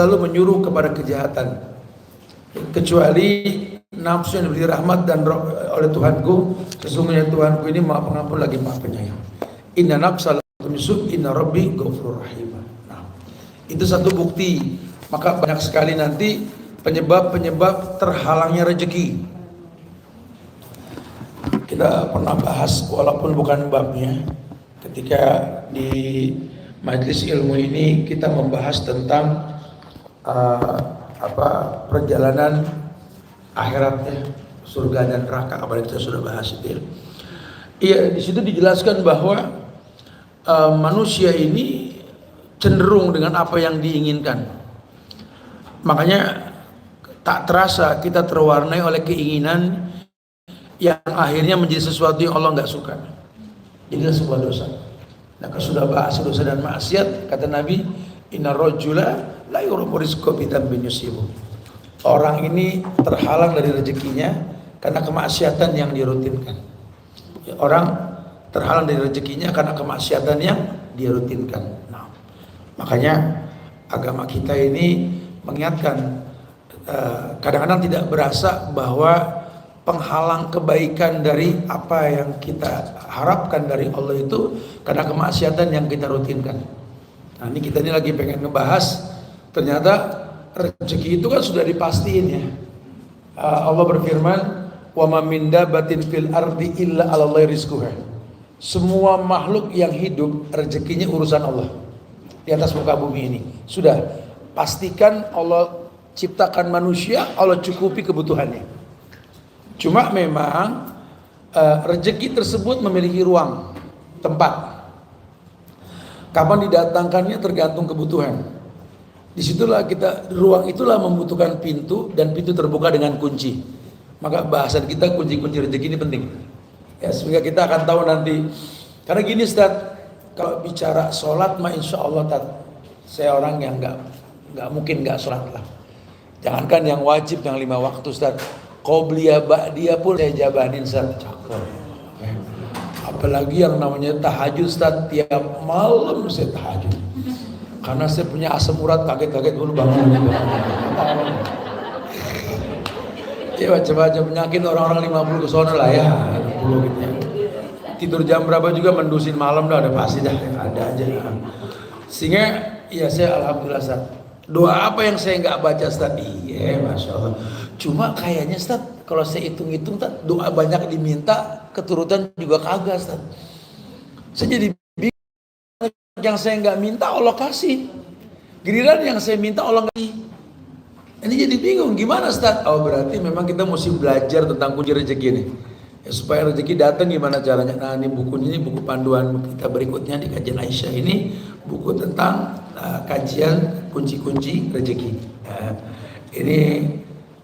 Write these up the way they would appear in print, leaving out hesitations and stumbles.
selalu menyuruh kepada kejahatan, kecuali nafsu yang diberi rahmat dan oleh Tuhanku, sesungguhnya Tuhanku ini Maha Pengampun lagi Maha Penyayang. Inna nafsal misub inna rabbi ghafurur rahim. Nah, itu satu bukti. Maka banyak sekali nanti penyebab-penyebab terhalangnya rezeki. Kita pernah bahas walaupun bukan babnya, ketika di majelis ilmu ini kita membahas tentang perjalanan akhiratnya, surga dan neraka, apalagi kita sudah bahas itu. Iya, di situ dijelaskan bahwa manusia ini cenderung dengan apa yang diinginkan. Makanya tak terasa kita terwarnai oleh keinginan yang akhirnya menjadi sesuatu yang Allah nggak suka. Inilah sebuah dosa. Nah, kalau sudah bahas dosa dan maksiat, kata Nabi, inna rajula la yuramu rizqahu bi dhanbin yusibuh. Orang ini terhalang dari rezekinya karena kemaksiatan yang dirutinkan. Orang terhalang dari rezekinya karena kemaksiatan yang dia rutinkan. Nah, makanya agama kita ini mengingatkan, kadang-kadang tidak berasa bahwa penghalang kebaikan dari apa yang kita harapkan dari Allah itu karena kemaksiatan yang kita rutinkan. Nah, ini kita ini lagi pengen ngebahas, ternyata rezeki itu kan sudah dipastiin ya. Allah berfirman, wa ma min dabatin fil ardi illa 'alallahi rizquha. Semua makhluk yang hidup rezekinya urusan Allah di atas muka bumi ini. Sudah pastikan Allah ciptakan manusia, Allah cukupi kebutuhannya. Cuma memang rezeki tersebut memiliki ruang, tempat. Kapan didatangkannya tergantung kebutuhan. Disitulah ruang itulah membutuhkan pintu, dan pintu terbuka dengan kunci. Maka bahasan kita kunci-kunci rezeki ini penting. Ya, sehingga kita akan tahu nanti. Karena gini Ustaz, kalau bicara sholat mah insya Allah saya orang yang nggak mungkin nggak sholat lah. Jangankan yang wajib, yang 5 waktu Ustaz, qobliyah ba'diyah pun saya jabanin Ustaz. Cakep. Apalagi yang namanya tahajud Ustaz, tiap malam saya tahajud. Karena saya punya asam urat, kaget-kaget dulu bangun. Ya macam-macam penyakit orang-orang 50 ke sana lah ya, 60 gitu ya. Tidur jam berapa juga mendusin malam dah, ada pasti dah, ada aja. Sehingga ya saya alhamdulillah Ustaz. Doa apa yang saya nggak baca Ustaz? Iya, Masya Allah. Cuma kayaknya Ustaz, kalau saya hitung-hitung Ustaz, doa banyak diminta, keturutan juga kagak Ustaz. Saya jadi bingung, yang saya nggak minta Allah kasih. Giliran yang saya minta Allah nggak kasih. Ini jadi bingung, gimana Ustaz? Oh berarti memang kita mesti belajar tentang kunci rezeki ini. Ya, supaya rezeki datang gimana caranya? Nah ini buku panduan kita berikutnya di kajian Aisyah ini, buku tentang kajian kunci-kunci rezeki. Ini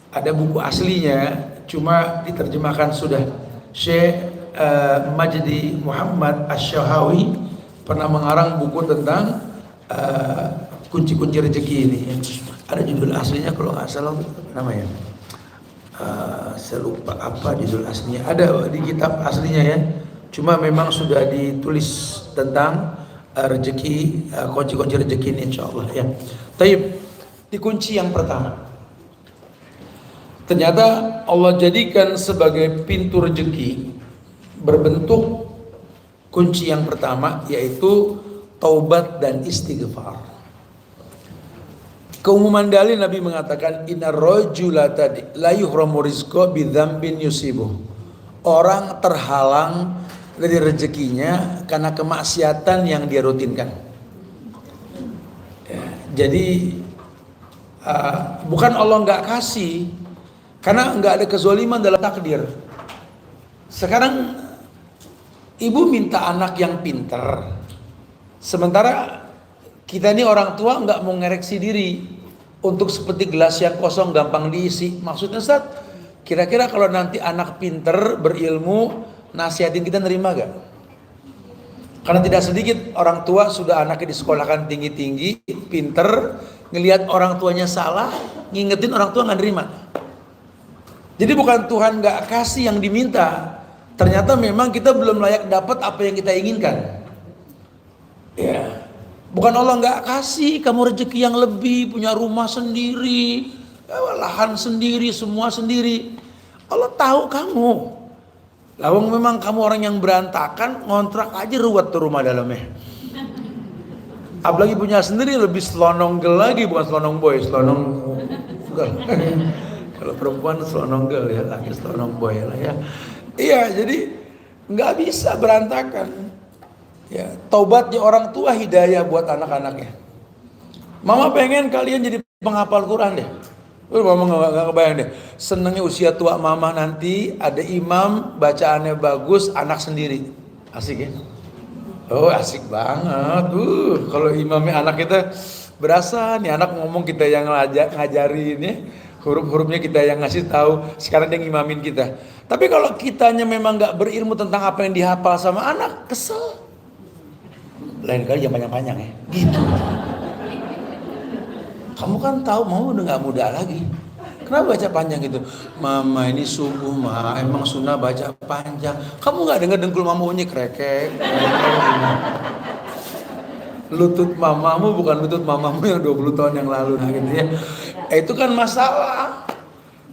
ada buku aslinya, cuma diterjemahkan sudah. Syekh Majdi Muhammad Asy-Syahawi pernah mengarang buku tentang kunci-kunci rezeki ini. Ada judul aslinya kalau nggak salah namanya. Saya lupa apa judul aslinya. Ada di kitab aslinya ya. Cuma memang sudah ditulis tentang rezeki, kunci-kunci rezeki ini insyaallah ya. Taib, di kunci yang pertama. Ternyata Allah jadikan sebagai pintu rezeki berbentuk kunci yang pertama, yaitu taubat dan istighfar. Keumuman dalil Nabi mengatakan inna rajula tadi la yuhramu rizqa bi dzambin yusibuh. Orang terhalang dari rezekinya karena kemaksiatan yang dia rutinkan. Ya, jadi bukan Allah nggak kasih, karena nggak ada kezaliman dalam takdir. Sekarang ibu minta anak yang pintar, sementara kita ini orang tua nggak mau ngereksi diri untuk seperti gelas yang kosong gampang diisi. Maksudnya Ustaz, kira-kira kalau nanti anak pinter berilmu nasihatin kita nerima gak? Karena tidak sedikit orang tua sudah anaknya disekolahkan tinggi-tinggi, pinter, ngelihat orang tuanya salah, ngingetin orang tua nggak nerima. Jadi bukan Tuhan nggak kasih yang diminta, ternyata memang kita belum layak dapat apa yang kita inginkan. Ya. Bukan Allah nggak kasih kamu rezeki yang lebih, punya rumah sendiri, lahan sendiri, semua sendiri. Allah tahu kamu. Lawang memang kamu orang yang berantakan, ngontrak aja ruwet tuh rumah dalamnya. Apalagi punya sendiri lebih selononggel lagi, bukan selonong boy, selonong girl. Kalau perempuan selonong girl ya, laki selonong boy lah ya. Iya, jadi nggak bisa berantakan. Ya, taubatnya orang tua hidayah buat anak-anaknya. Mama pengen kalian jadi penghafal Quran deh. Mama nggak kebayang deh. Senengnya usia tua mama nanti ada imam bacaannya bagus, anak sendiri. Asik ya? Oh asik banget. Kalau imamnya anak kita berasa nih anak ngomong kita yang ngajarin ya. Huruf-hurufnya kita yang ngasih tahu. Sekarang dia ngimamin kita. Tapi kalau kitanya memang nggak berilmu tentang apa yang dihafal sama anak, kesel. Lain kali jangan panjang-panjang ya. Gitu. Kamu kan tahu mau udah nggak muda lagi. Kenapa baca panjang gitu? Mama ini subuh mah emang sunnah baca panjang. Kamu nggak dengar dengkul mama bunyi krekek. Lutut mamamu bukan lutut mamamu yang 20 tahun yang lalu nah gitu ya. Itu kan masalah.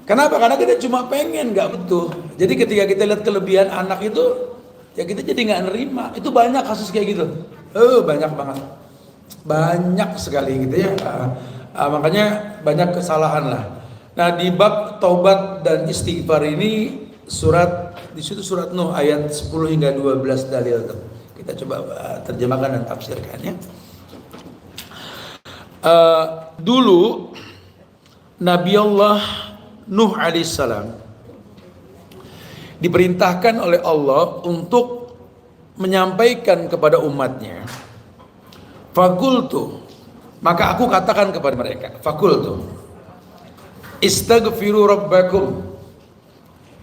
Kenapa? Karena kita cuma pengen nggak betul. Jadi ketika kita lihat kelebihan anak itu, ya kita jadi nggak nerima. Itu banyak kasus kayak gitu. Banyak banget, banyak sekali gitu ya. Makanya banyak kesalahan lah. Nah di bab taubat dan istighfar ini di situ surat Nuh ayat 10 hingga 12 dalil tuh. Kita coba terjemahkan dan tafsirkan ya. Dulu Nabi Allah Nuh alaihissalam diperintahkan oleh Allah untuk menyampaikan kepada umatnya. Fakultu, maka aku katakan kepada mereka, fakultu, istaghfiru rabbakum.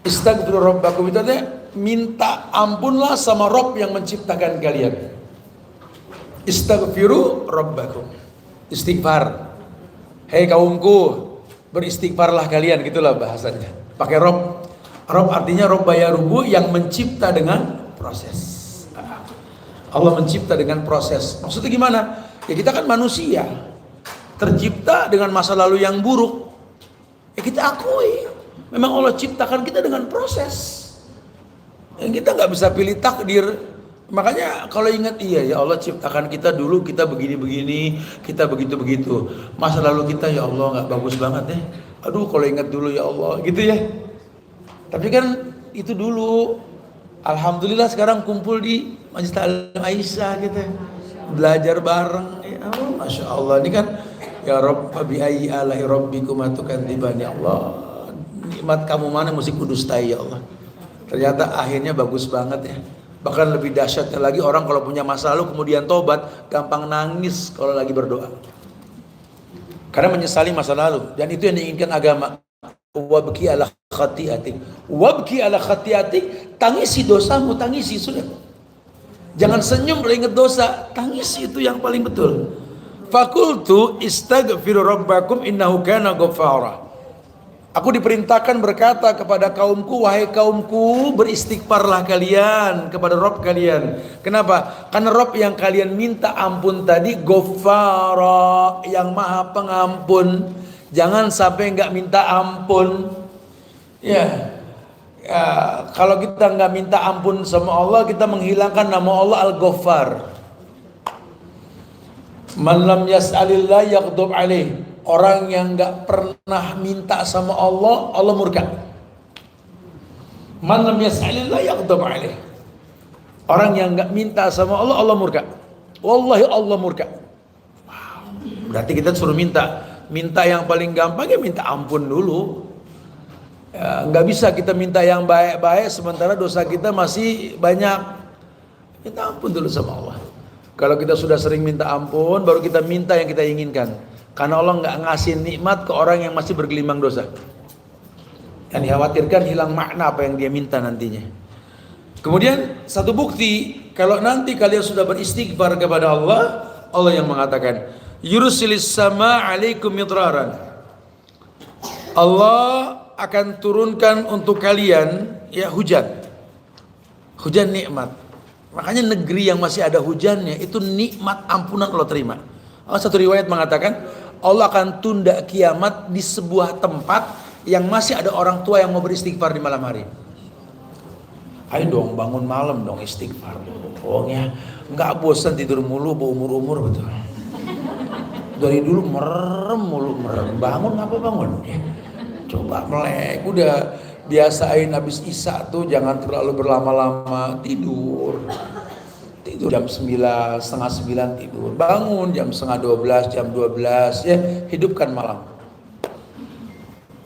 Istaghfiru rabbakum itu artinya minta ampunlah sama Rabb yang menciptakan kalian. Istaghfiru rabbakum, istighfar. Hei kaumku, beristighfarlah kalian, gitulah bahasanya. Pakai Rabb. Rabb artinya Rabb yarubu, yang mencipta dengan proses. Allah mencipta dengan proses. Maksudnya gimana? Ya kita kan manusia, tercipta dengan masa lalu yang buruk. Ya kita akui, memang Allah ciptakan kita dengan proses. Yang kita nggak bisa pilih takdir. Makanya kalau ingat iya ya Allah ciptakan kita dulu kita begini-begini, kita begitu-begitu. Masa lalu kita ya Allah nggak bagus banget ya. Aduh kalau ingat dulu ya Allah gitu ya. Tapi kan itu dulu. Alhamdulillah sekarang kumpul di Majlis Ta'lim Aisyah gitu, belajar bareng. Ya Allah, Masya Allah ini kan ya Rabb bi ayyi ala'i rabbikum atukadzibani ya Allah. Nikmat kamu mana mesti kudustai ya Allah. Ternyata akhirnya bagus banget ya. Bahkan lebih dahsyatnya lagi orang kalau punya masa lalu kemudian tobat gampang nangis kalau lagi berdoa. Karena menyesali masa lalu dan itu yang diinginkan agama. Wabki ala khati'atik, wabki ala khati'atik, tangisi dosamu, tangisi sudah. Jangan senyum kalau ingat dosa, tangisi itu yang paling betul. Fakultu istaghfiru rabbakum innahu kana ghaffara. Aku diperintahkan berkata kepada kaumku, wahai kaumku, beristighfarlah kalian kepada Rabb kalian. Kenapa? Karena Rabb yang kalian minta ampun tadi Ghaffara, yang maha pengampun. Jangan sampai nggak minta ampun. Ya, kalau kita nggak minta ampun sama Allah, kita menghilangkan nama Allah Al-Ghaffar. Man lam yas'alillah yaghdab alaih. Orang yang nggak pernah minta sama Allah, Allah murka. Man lam yas'alillah yaghdab alaih. Orang yang nggak minta sama Allah, Allah murka. Wallahi Allah murka. Wow. Berarti kita suruh minta yang paling gampang ya minta ampun dulu. Ya, nggak bisa kita minta yang baik-baik sementara dosa kita masih banyak. Minta ampun dulu sama Allah. Kalau kita sudah sering minta ampun, baru kita minta yang kita inginkan. Karena Allah nggak ngasih nikmat ke orang yang masih bergelimang dosa. Yang dikhawatirkan hilang makna apa yang dia minta nantinya. Kemudian satu bukti kalau nanti kalian sudah beristighfar kepada Allah, Allah yang mengatakan, yursilis sama alaikum midraran. Allah akan turunkan untuk kalian ya hujan nikmat. Makanya negeri yang masih ada hujannya itu nikmat ampunan Allah terima. Satu riwayat mengatakan Allah akan tunda kiamat di sebuah tempat yang masih ada orang tua yang mau beristighfar di malam hari. Ayo dong bangun malam dong istighfar. Bohongnya nggak bosan tidur mulu umur betul. Dari dulu merem mulu bangun apa bangun ya. Coba melek udah biasain habis isya tuh jangan terlalu berlama-lama tidur jam 9, setengah 9 tidur, bangun jam setengah 12, jam 12 ya, hidupkan malam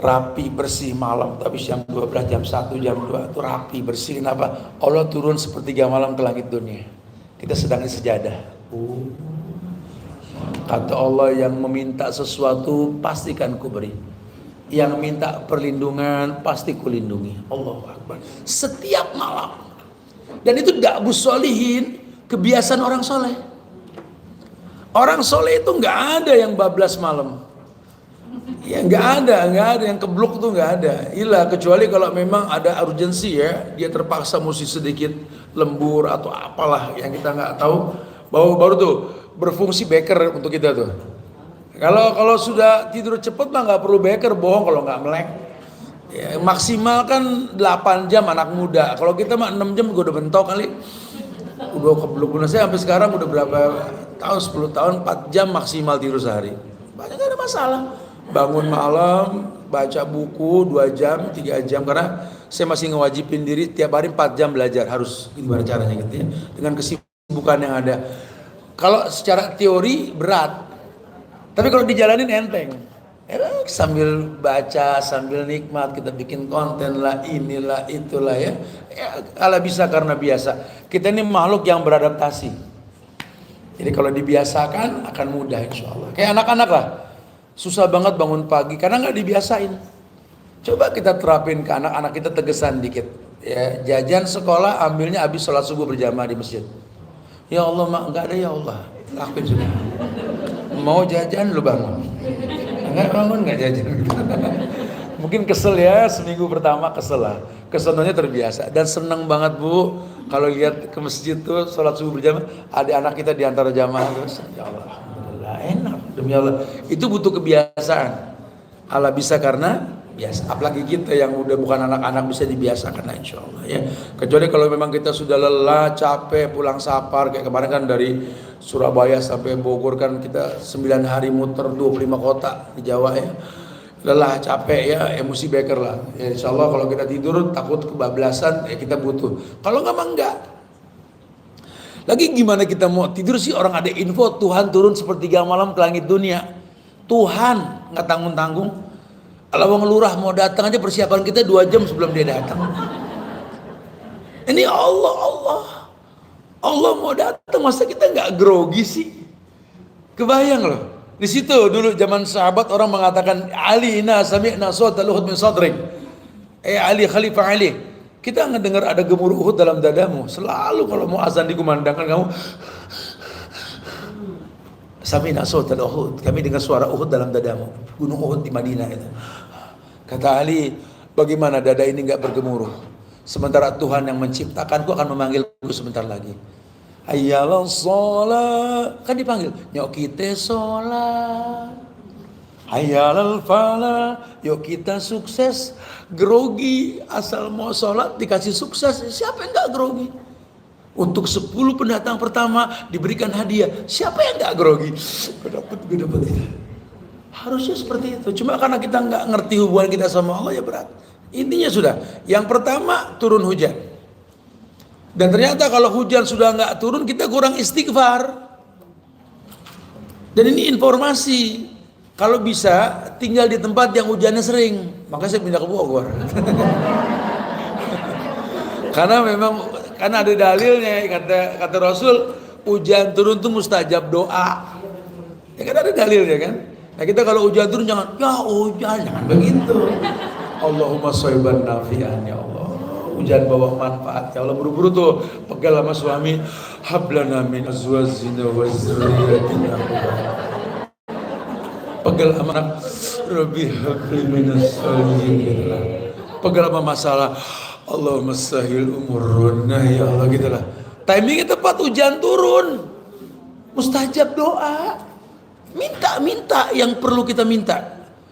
rapi bersih malam, tapi jam 12, jam 1, jam 2 itu rapi bersih. Kenapa? Allah turun sepertiga malam ke langit dunia, kita sedang di sejadah. Kata Allah, yang meminta sesuatu pastikan ku beri, yang minta perlindungan pasti kulindungi. Allahu Akbar. Setiap malam. Dan itu da'bus sholihin, kebiasaan orang soleh. Orang soleh itu nggak ada yang bablas malam. Ya nggak ada yang keblok tuh nggak ada. Ilah kecuali kalau memang ada urgensi ya, dia terpaksa mesti sedikit lembur atau apalah yang kita nggak tahu. Baru tuh berfungsi beker untuk kita tuh. Kalau sudah tidur cepet mah nggak perlu beker, bohong kalau nggak melek. Ya, maksimal kan 8 jam anak muda. Kalau kita mah 6 jam gue udah bentok kali. Udah keblok. Saya sampai sekarang udah berapa tahun, 10 tahun 4 jam maksimal tidur sehari. Banyak gak ada masalah. Bangun malam, baca buku 2 jam, 3 jam, karena saya masih ngewajibin diri tiap hari 4 jam belajar, harus gimana caranya gitu ya, dengan kesibukan yang ada. Kalau secara teori berat, tapi kalau dijalanin enteng. Sambil baca, sambil nikmat, kita bikin konten lah, inilah, itulah ya. Ala bisa karena biasa. Kita ini makhluk yang beradaptasi. Jadi kalau dibiasakan akan mudah insya Allah. Kayak anak-anak lah. Susah banget bangun pagi karena nggak dibiasain. Coba kita terapin ke anak-anak kita, tegesan dikit. Ya, jajan sekolah ambilnya habis sholat subuh berjamaah di masjid. Ya Allah mak, nggak ada ya Allah. Lakuin sudah. Mau jajan lu bangun. Nggak bangun nggak jajan. Mungkin kesel ya, seminggu pertama kesel lah. Kesenannya terbiasa dan senang banget Bu kalau lihat ke masjid tuh sholat subuh berjamaah, ada anak kita di antara jamaah terus. Ya Allah, alhamdulillah enak demi Allah. Itu butuh kebiasaan. Allah bisa karena biasa. Apalagi kita yang udah bukan anak-anak bisa dibiasakan lah insya Allah ya. Kecuali kalau memang kita sudah lelah, capek, pulang sapar kayak kemarin kan dari Surabaya sampai Bogor kan kita 9 hari muter 25 kota di Jawa ya. Lelah, capek ya, emosi beker lah. Ya, insya Allah kalau kita tidur takut kebablasan ya kita butuh. Kalau nggak mah enggak. Lagi gimana kita mau tidur sih, orang ada info Tuhan turun sepertiga malam ke langit dunia. Tuhan nggak tanggung-tanggung. Kalau lurah mau datang aja persiapan kita 2 jam sebelum dia datang. Ini Allah mau datang, masa kita nggak grogi sih? Kebayang loh. Di situ dulu zaman sahabat orang mengatakan Ali sami'na sawta Uhud min sadrik. Ali Khalifah Ali. Kita ngedengar ada gemuruh Uhud dalam dadamu. Selalu kalau mau azan dikumandangkan kamu sami'na sawta Uhud. Kami dengar suara Uhud dalam dadamu. Gunung Uhud di Madinah itu. Kata Ali, bagaimana dada ini nggak bergemuruh? Sementara Tuhan yang menciptakanku akan memanggilku sebentar lagi. Hayyalah sholat, kan dipanggil. Yuk kita sholat. Hayyalal falah, yuk kita sukses. Grogi asal mau sholat dikasih sukses. Siapa yang nggak grogi? Untuk 10 pendatang pertama diberikan hadiah. Siapa yang nggak grogi? Gue dapat itu. Harusnya seperti itu. Cuma karena kita nggak ngerti hubungan kita sama Allah ya berat. Intinya sudah. Yang pertama turun hujan. Dan ternyata kalau hujan sudah nggak turun kita kurang istighfar. Dan ini informasi. Kalau bisa tinggal di tempat yang hujannya sering. Makanya saya pindah ke Bogor. Karena ada dalilnya, kata Rasul, hujan turun itu mustajab doa. Ya kan ada dalilnya kan. Nah kita kalau hujan turun jangan begitu. Allahumma shayban nafi'an ya Allah. Hujan bawa manfaat ya Allah. Buru-buru tuh pegal sama suami, hablana min azwajina wa dzurriyyatina. Pegal sama anak, rabbi habli minas shalihin. Pegal sama masalah, Allahumma sahil umurna ya Allah gitulah. timingnya tepat hujan turun, mustajab doa. Minta yang perlu kita minta.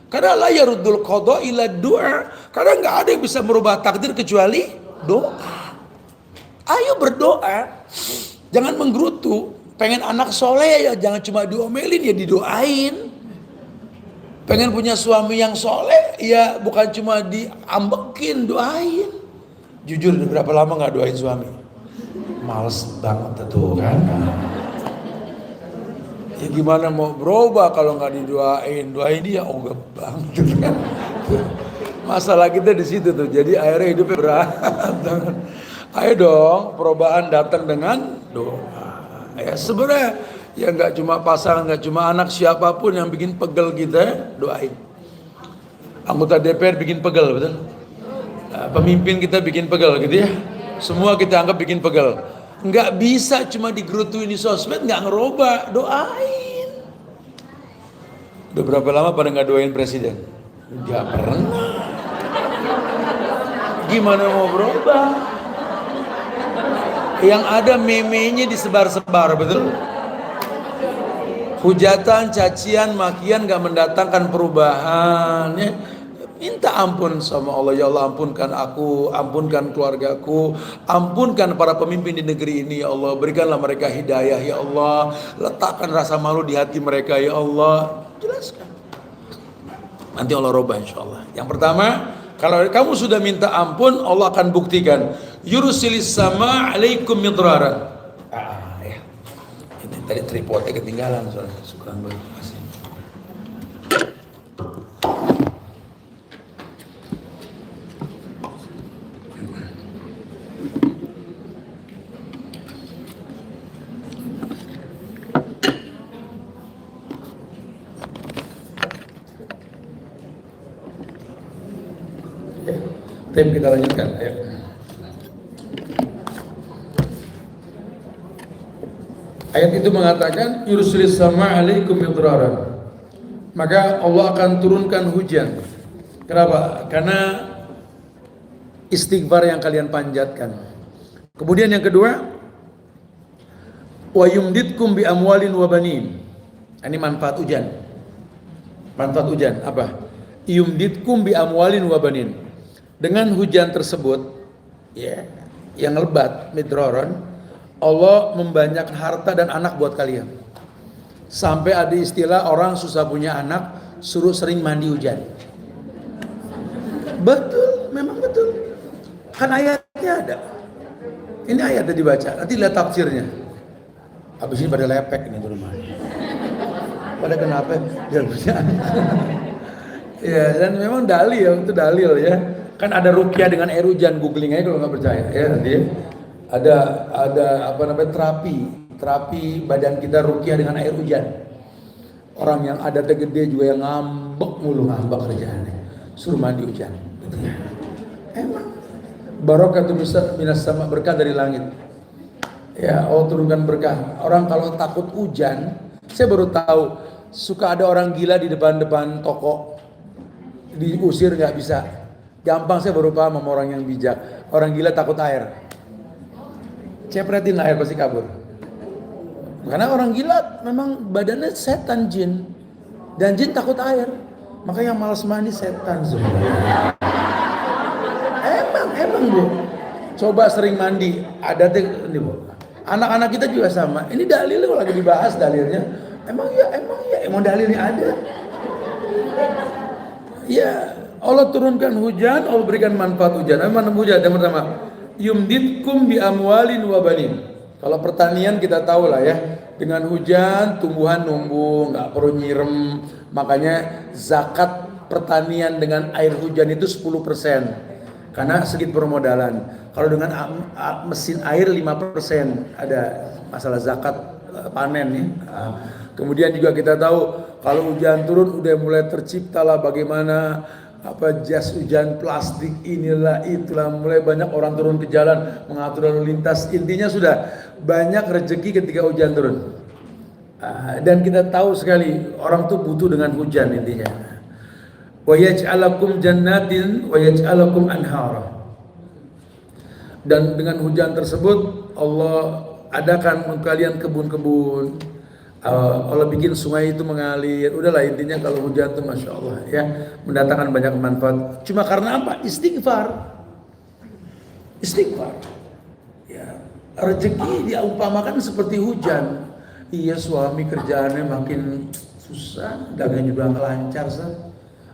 Karena la yaruddul qada ila du'a. Karena nggak ada yang bisa merubah takdir kecuali doa. Ayo berdoa. Jangan menggerutu. Pengen anak soleh ya jangan cuma diomelin, ya didoain. Pengen punya suami yang soleh ya bukan cuma diambekin, doain. Jujur berapa lama nggak doain suami? Males banget tuh kan. Ya gimana mau berubah kalau nggak didoain? Doain dia ogah banget kan. Masalah kita di situ tuh. Jadi akhirnya hidupnya berat. Ayo dong, perubahan datang dengan doa. Ya sebenarnya ya nggak cuma pasangan, nggak cuma anak, siapapun yang bikin pegel kita, doain. Anggota DPR bikin pegel, betul? Pemimpin kita bikin pegel gitu ya. Semua kita anggap bikin pegel. Nggak bisa cuma digerutuin di sosmed, nggak ngerubah, doain. Udah berapa lama pada nggak doain presiden? Nggak pernah. Gimana mau berubah? Yang ada meme-nya disebar-sebar, betul? Hujatan, cacian, makian nggak mendatangkan perubahan. Ya. Minta ampun sama Allah, ya Allah ampunkan aku, ampunkan keluargaku, ampunkan para pemimpin di negeri ini ya Allah, berikanlah mereka hidayah ya Allah, letakkan rasa malu di hati mereka ya Allah, jelaskan. Nanti Allah robah insya Allah. Yang pertama, kalau kamu sudah minta ampun, Allah akan buktikan. Yursilis sama alaikum midraran. Ya. Ini tadi tripodnya ketinggalan soalnya, syukuran banget. Tim kita lanjutkan. Ayo. Ayat itu mengatakan yursilis sama alaikum midraran. Maka Allah akan turunkan hujan. Kenapa? Karena istighfar yang kalian panjatkan. Kemudian yang kedua, wa yumditkum bi amwalin wa banin. Ini manfaat hujan. Manfaat hujan apa? Yumditkum bi amwalin wa banin. Dengan hujan tersebut, ya, yang lebat, midraron, Allah membanyak harta dan anak buat kalian. Sampai ada istilah orang susah punya anak, suruh sering mandi hujan. Betul, memang betul. Kan ayatnya ada. Ini ayatnya dibaca, nanti lihat tafsirnya. Habis ini pada lepek ini di rumah. Pada kenapa? Dia punya anak. Ya, dan memang dalil, itu dalil ya. Kan ada ruqyah dengan air hujan, googling aja kalau nggak percaya ya nanti. Ada apa namanya terapi badan kita ruqyah dengan air hujan. Orang yang ada gede juga yang ngambek mulu, ngambek kerjaannya, suruh mandi hujan. Emang barokatuh minas sama, berkah dari langit. Ya Allah turunkan berkah. Orang kalau takut hujan, saya baru tahu suka ada orang gila di depan toko, diusir nggak bisa. Gampang, saya baru paham sama orang yang bijak. Orang gila takut air. Cepretin air pasti kabur. Karena orang gila memang badannya setan, jin. Dan jin takut air. Maka yang malas mandi setan semua. Emang Bu. Coba sering mandi. Ada ini Bu. Anak-anak kita juga sama. Ini dalilnya kalau lagi dibahas dalilnya. Emang dalilnya ada. Ya. Allah turunkan hujan, Allah berikan manfaat hujan. Mana hujan? Yang pertama, yumditkum bi amwalin wa banin. Kalau pertanian kita tahu lah ya, dengan hujan tumbuhan numbuh, nggak perlu nyirem. Makanya zakat pertanian dengan air hujan itu 10%. Karena sedikit permodalan. Kalau dengan mesin air 5%. Ada masalah zakat panen ya. Kemudian juga kita tahu kalau hujan turun udah mulai terciptalah bagaimana jas hujan plastik inilah itulah, mulai banyak orang turun ke jalan mengatur lalu lintas. Intinya sudah banyak rezeki ketika hujan turun. Dan kita tahu sekali orang tuh butuh dengan hujan intinya. Wa yaj'alakum jannatin wa yaj'alakum anhara. Dan dengan hujan tersebut Allah adakan kalian kebun-kebun, Allah bikin sungai itu mengalir. Udahlah, intinya kalau hujan tuh Masya Allah ya, mendatangkan banyak manfaat. Cuma karena apa? Istighfar. Ya, rezeki diumpamakan seperti hujan. Iya, suami kerjaannya makin susah, dagang juga nggak lancar,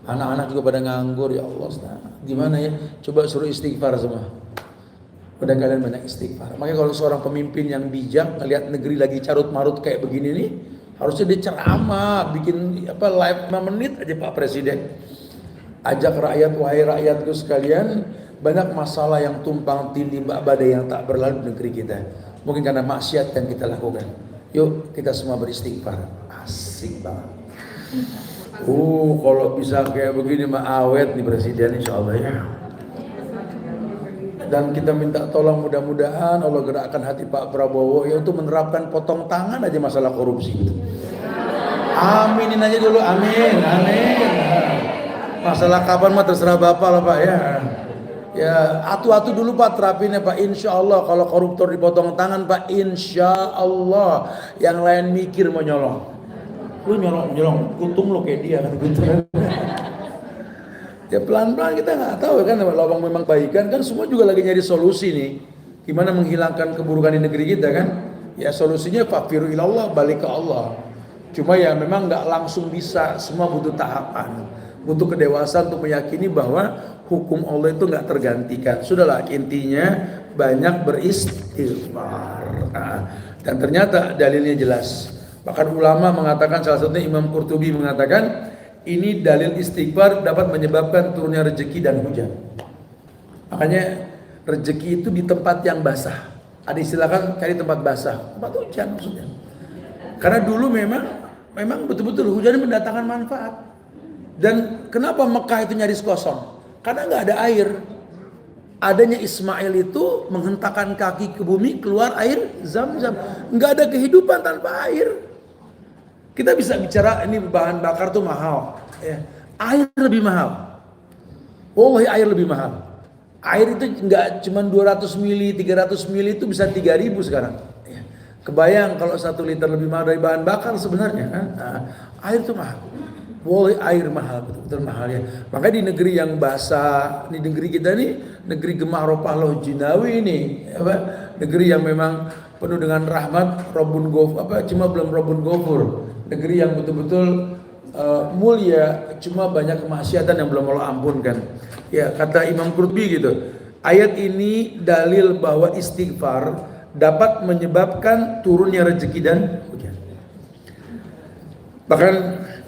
anak-anak juga pada nganggur. Ya Allah, gimana ya? Coba suruh istighfar semua. Udah kalian banyak istighfar. Makanya kalau seorang pemimpin yang bijak ngelihat negeri lagi carut marut kayak begini nih, harusnya dia ceramah, bikin live 5 menit aja Pak Presiden. Ajak rakyat, wahai rakyatku sekalian, banyak masalah yang tumpang tindih badai yang tak berlalu di negeri kita. Mungkin karena maksiat yang kita lakukan. Yuk kita semua beristighfar. Asik banget. Kalau bisa kayak begini mah awet nih Presiden, insya Allah ya. Dan kita minta tolong, mudah-mudahan Allah gerakkan hati Pak Prabowo ya untuk menerapkan potong tangan aja masalah korupsi gitu. Aminin aja dulu, amin. Masalah kapan mah terserah Bapak lah Pak ya. Ya, atu-atu dulu Pak terapinnya Pak. Insya Allah kalau koruptor dipotong tangan Pak, insya Allah yang lain mikir mau nyolong. Lu nyolong, untung lo kayak dia kan gitu. Ya pelan-pelan, kita nggak tahu kan, lawang memang baikan kan, semua juga lagi nyari solusi nih. Gimana menghilangkan keburukan di negeri kita kan? Ya solusinya fakiru ilallah, balik ke Allah. Cuma ya memang nggak langsung bisa, semua butuh tahapan, butuh kedewasaan untuk meyakini bahwa hukum Allah itu nggak tergantikan. Sudahlah, intinya banyak beristighfar. Dan ternyata dalilnya jelas. Bahkan ulama mengatakan, salah satunya Imam Qurtubi mengatakan, ini dalil istighfar dapat menyebabkan turunnya rezeki dan hujan. Makanya rezeki itu di tempat yang basah. Ada istilahkan cari tempat basah, tempat hujan maksudnya. Karena dulu memang betul-betul hujan mendatangkan manfaat. Dan kenapa Mekah itu nyaris kosong? Karena nggak ada air. Adanya Ismail itu menghentakkan kaki ke bumi, keluar air Zam-Zam. Nggak ada kehidupan tanpa air. Kita bisa bicara ini bahan bakar tuh mahal, ya. Air lebih mahal. Wallahi air lebih mahal. Air itu nggak cuma 200 mili, 300 mili itu bisa 3.000 sekarang. Ya. Kebayang kalau 1 liter lebih mahal dari bahan bakar sebenarnya. Air itu mahal. Wallahi air mahal, betul-betul mahal ya. Makanya di negeri yang basah, di negeri kita nih, negeri Gemah Ropaloh Jinawi ini, negeri yang memang penuh dengan rahmat, Robun Gofur, cuma belum Robun Gofur. Negeri yang betul-betul mulia, cuma banyak kemaksiatan yang belum Allah ampunkan. Ya, kata Imam Qurtubi gitu. Ayat ini dalil bahwa istighfar dapat menyebabkan turunnya rezeki dan hujan. Bahkan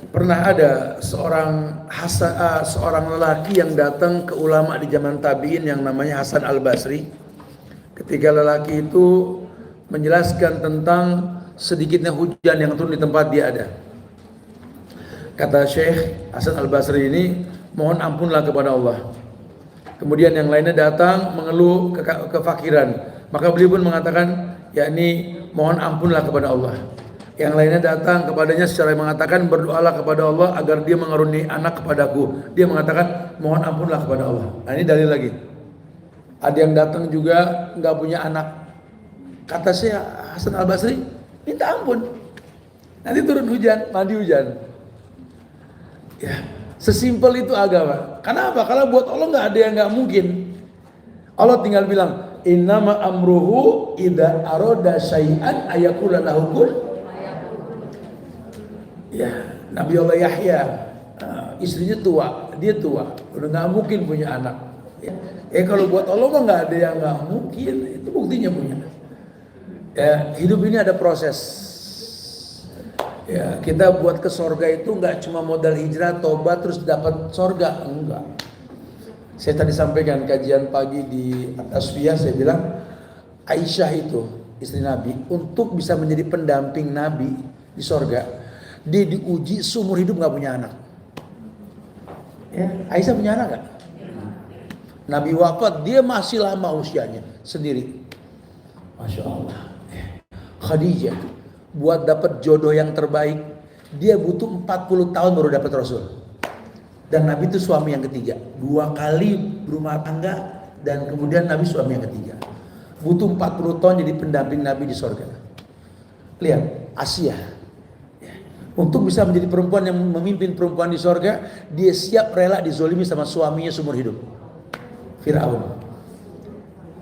pernah ada seorang lelaki yang datang ke ulama di zaman tabi'in yang namanya Hasan Al-Basri. Ketika lelaki itu menjelaskan tentang sedikitnya hujan yang turun di tempat dia ada. Kata Syekh Hasan Al-Basri ini, mohon ampunlah kepada Allah. Kemudian yang lainnya datang mengeluh kefakiran. Maka beliau pun mengatakan, yakni mohon ampunlah kepada Allah. Yang lainnya datang kepadanya secara mengatakan, berdoalah kepada Allah agar dia mengaruniai anak kepadaku. Dia mengatakan, mohon ampunlah kepada Allah. Nah ini dalil lagi. Ada yang datang juga nggak punya anak. Kata Syekh Hasan Al-Basri, minta ampun. Nanti turun hujan, mandi hujan. Ya, sesimpel itu agama. Kenapa? Karena buat Allah nggak ada yang nggak mungkin. Allah tinggal bilang, innama amruhu idza arada syai'an ayaqula lahu kun. Ya, Nabi Allah Yahya, istrinya tua, dia tua, udah nggak mungkin punya anak. Ya, kalau buat Allah mah nggak ada yang nggak mungkin. Itu buktinya punya. Ya, hidup ini ada proses. Ya, kita buat ke sorga itu nggak cuma modal hijrah, tobat terus dapat sorga, enggak. Saya tadi sampaikan kajian pagi di Asfiyah, saya bilang Aisyah itu istri Nabi untuk bisa menjadi pendamping Nabi di sorga, dia diuji seumur hidup nggak punya anak. Ya, Aisyah punya anak nggak? Nabi wafat, dia masih lama usianya sendiri. Masya Allah. Khadijah buat dapat jodoh yang terbaik, dia butuh 40 tahun baru dapat Rasul. Dan Nabi itu suami yang ketiga, 2 kali berumah tangga dan kemudian Nabi suami yang ketiga. butuh 40 tahun jadi pendamping Nabi di surga. Lihat, Asia. Untuk bisa menjadi perempuan yang memimpin perempuan di surga, dia siap rela dizolimi sama suaminya seumur hidup. Firaun.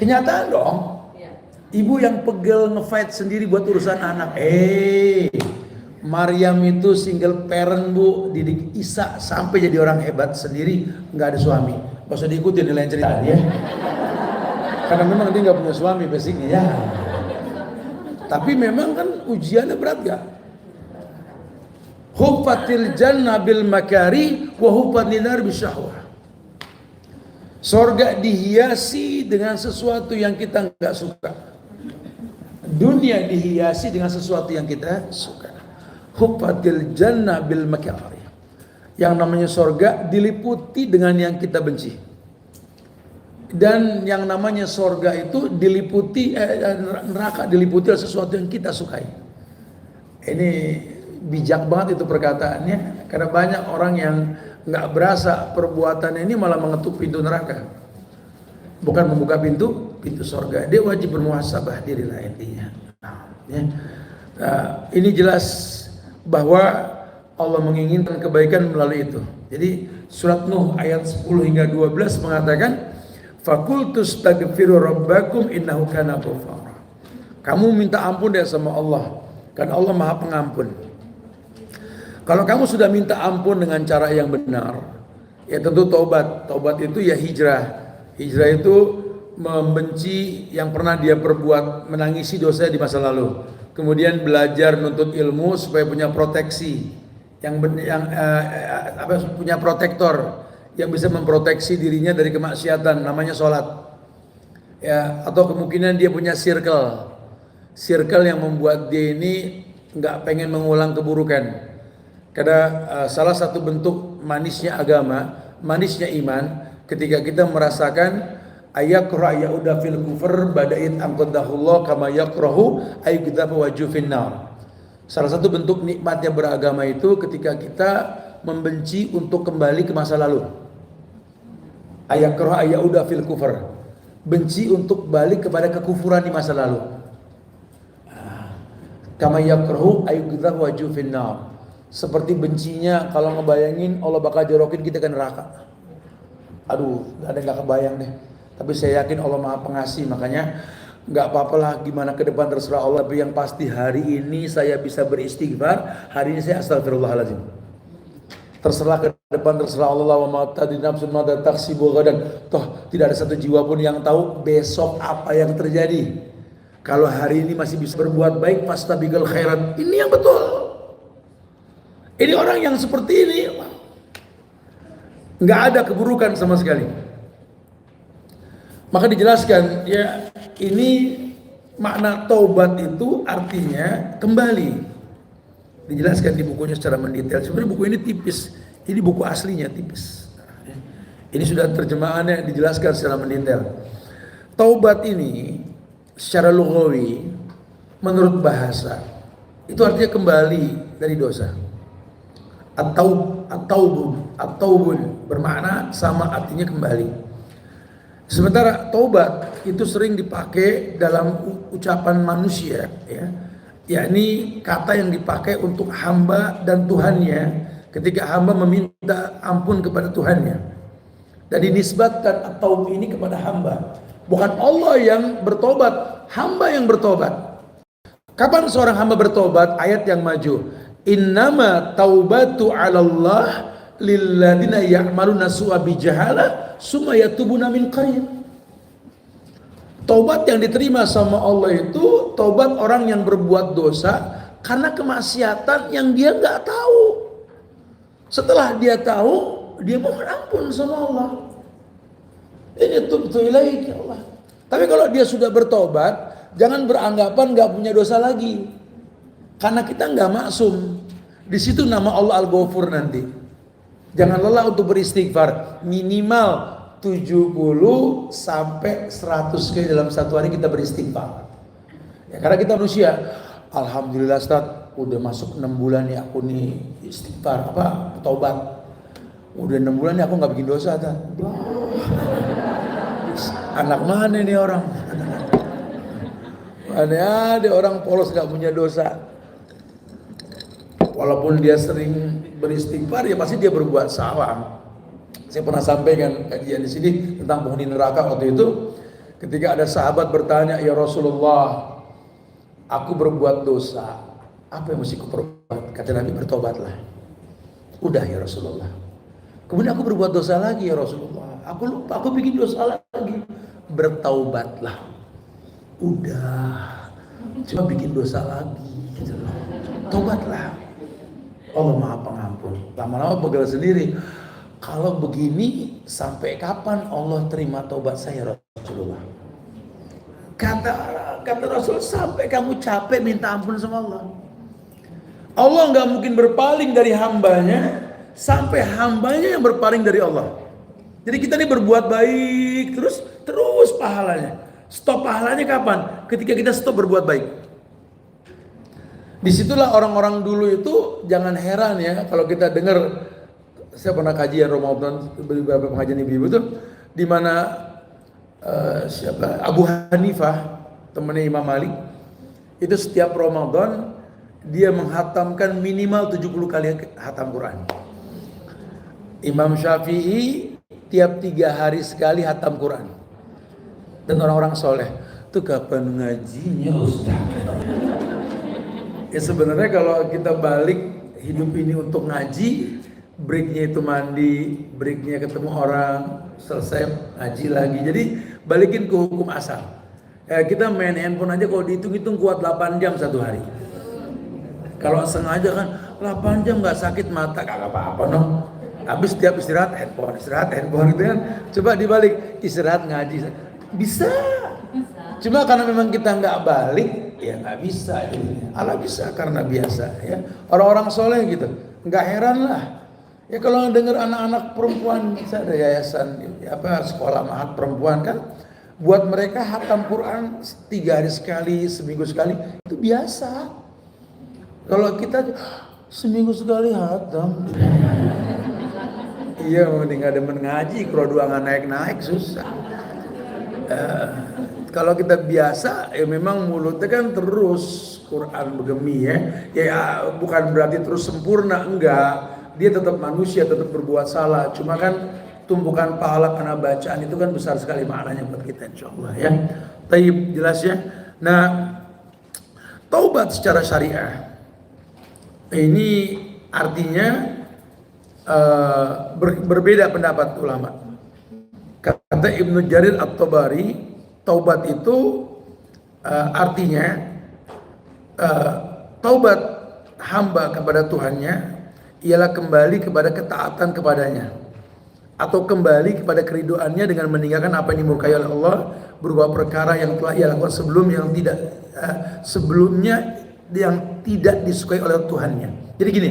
Kenyataan dong. Ibu yang pegel ngefight sendiri buat urusan anak. Maryam itu single parent bu, didik Isa sampai jadi orang hebat sendiri, nggak ada suami. Gak usah diikutin nilai cerita ya. Karena memang dia nggak punya suami basicnya ya. Tapi memang kan ujiannya berat gak? Huffatil jannah bil makari wa huffatil nar bisyahwah. Sorga dihiasi dengan sesuatu yang kita nggak suka. Dunia dihiasi dengan sesuatu yang kita suka. Huffatil jannah bil makari. Yang namanya sorga diliputi dengan yang kita benci. Dan yang namanya sorga itu diliputi, neraka diliputi oleh sesuatu yang kita sukai. Ini bijak banget itu perkataannya, karena banyak orang yang nggak berasa perbuatannya ini malah mengetuk pintu neraka, bukan membuka pintu sorga. Dia wajib bermuhasabah diri lah intinya. Ini jelas bahwa Allah menginginkan kebaikan melalui itu. Jadi surat Nuh ayat 10 hingga 12 mengatakan, Fakultus tagfiru rabbakum innahu kana ghafara. Kamu minta ampun deh sama Allah, karena Allah Maha Pengampun. Kalau kamu sudah minta ampun dengan cara yang benar, ya tentu taubat. Taubat itu ya hijrah. Hijrah itu membenci yang pernah dia perbuat, menangisi dosa di masa lalu. Kemudian belajar nuntut ilmu supaya punya proteksi, punya protektor yang bisa memproteksi dirinya dari kemaksiatan, namanya sholat. Ya, atau kemungkinan dia punya circle yang membuat dia ini nggak pengen mengulang keburukan. Karena salah satu bentuk manisnya agama, manisnya iman, ketika kita merasakan ayakrah yauda fil kufr badait amqadahullah kama yakrahu ayyudhafa waju finnar. Salah satu bentuk nikmatnya beragama itu ketika kita membenci untuk kembali ke masa lalu. Ayakrah yauda fil kufr, benci untuk balik kepada kekufuran di masa lalu. Kama yakrahu ayyudhafa waju finnar. Seperti bencinya kalau ngebayangin Allah bakal jorokin kita ke neraka. Aduh, ada nggak kebayang deh. Tapi saya yakin Allah Maha Pengasih, makanya nggak apa-apa lah gimana ke depan terserah Allah. Tapi yang pasti hari ini saya bisa beristighfar, hari ini saya astagfirullahaladzim. Terserah ke depan terserah Allah, wa ma tadri nafsun ma taksibu ghadan. Toh tidak ada satu jiwa pun yang tahu besok apa yang terjadi. Kalau hari ini masih bisa berbuat baik, fastabiqul khairat. Ini yang betul. Ini orang yang seperti ini nggak ada keburukan sama sekali. Maka dijelaskan ya, ini makna taubat itu artinya kembali. Dijelaskan di bukunya secara mendetail. Sebenarnya buku ini tipis. Ini buku aslinya tipis. Ini sudah terjemahannya dijelaskan secara mendetail. Taubat ini secara lughawi menurut bahasa itu artinya kembali dari dosa. At-taubun bermakna sama, artinya kembali. Sementara taubat itu sering dipakai dalam ucapan manusia, ya, yakni kata yang dipakai untuk hamba dan Tuhannya ketika hamba meminta ampun kepada Tuhannya. Dan dinisbatkan at-taub ini kepada hamba, bukan Allah yang bertobat, hamba yang bertobat. Kapan seorang hamba bertobat? Ayat yang maju. Innama taubatu 'alallah lilladzina ya'maluna su'a bijahalah summa yatubuna min qarib. Taubat yang diterima sama Allah itu taubat orang yang berbuat dosa karena kemaksiatan yang dia nggak tahu. Setelah dia tahu, dia mohon ampun sama Allah. Ini tubtu ilaik ya Allah. Tapi kalau dia sudah bertobat, jangan beranggapan nggak punya dosa lagi. Karena kita nggak maksum. Di situ nama Allah Al-Ghafur nanti. Jangan lelah untuk beristighfar. Minimal 70 sampai 100 kali dalam satu hari kita beristighfar. Ya, karena kita manusia. Alhamdulillah Ustaz, udah masuk 6 bulan ya aku nih istighfar, taubat. Udah 6 bulan ya aku nggak bikin dosa. Anak mana nih orang? Ada orang polos nggak punya dosa. Walaupun dia sering beristighfar, ya pasti dia berbuat salah. Saya pernah sampaikan kajian di sini tentang penghuni neraka waktu itu, ketika ada sahabat bertanya, ya Rasulullah, aku berbuat dosa, apa yang mesti aku perbuat? Kata Nabi, bertobatlah. Udah ya Rasulullah. Kemudian aku berbuat dosa lagi ya Rasulullah. Aku lupa, aku bikin dosa lagi. Bertaubatlah. Udah, cuma bikin dosa lagi. Gitu. Tobatlah. Allah Maha Pengampun. Lama-lama pegel sendiri. Kalau begini sampai kapan Allah terima taubat saya Rasulullah? Kata Rasul, sampai kamu capek minta ampun sama Allah. Allah nggak mungkin berpaling dari hambanya sampai hambanya yang berpaling dari Allah. Jadi kita ini berbuat baik terus pahalanya. Stop pahalanya kapan? Ketika kita stop berbuat baik. Disitulah orang-orang dulu itu, jangan heran ya kalau kita dengar. Saya pernah kajian Ramadan, beberapa pengajian ibu-ibu itu, di mana Abu Hanifah, temannya Imam Malik, itu setiap Ramadan dia menghatamkan minimal 70 kali hatam Quran. Imam Syafi'i tiap 3 hari sekali hatam Quran. Dan orang-orang soleh, itu kapan ngajinya Ustaz? Ya sebenarnya kalau kita balik hidup ini untuk ngaji, breaknya itu mandi, breaknya ketemu orang, selesai ngaji lagi. Jadi balikin ke hukum asal. Kita main handphone aja kalau dihitung-hitung kuat 8 jam satu hari. Kalau sengaja kan 8 jam nggak sakit mata, kagak apa-apa no. Habis setiap istirahat handphone gitu kan. Coba dibalik, istirahat ngaji. Bisa. Cuma karena memang kita nggak balik, ya nggak bisa. Allah bisa karena biasa ya. Orang-orang soleh gitu, nggak heran lah. Ya kalau dengar anak-anak perempuan, saya ada yayasan sekolah mahat perempuan kan, buat mereka hatam Quran 3 hari sekali, seminggu sekali itu biasa. Kalau kita seminggu sekali hatam, iya mending ada mengaji, kalau dua nggak naik-naik susah. Kalau kita biasa, ya memang mulutnya kan terus Quran bergemi ya bukan berarti terus sempurna, enggak. Dia tetap manusia, tetap berbuat salah. Cuma kan tumpukan pahala karena bacaan itu kan besar sekali maknanya buat kita insyaallah ya. Taib, jelas ya. Nah, taubat secara syariah ini artinya berbeda pendapat ulama. Kata Ibnu Jarir At-Tabari, taubat itu artinya taubat hamba kepada Tuhannya ialah kembali kepada ketaatan kepadanya atau kembali kepada keriduannya dengan meninggalkan apa yang dimurkai oleh Allah berupa perkara yang telah ia lakukan sebelumnya yang tidak disukai oleh Tuhannya. Jadi gini,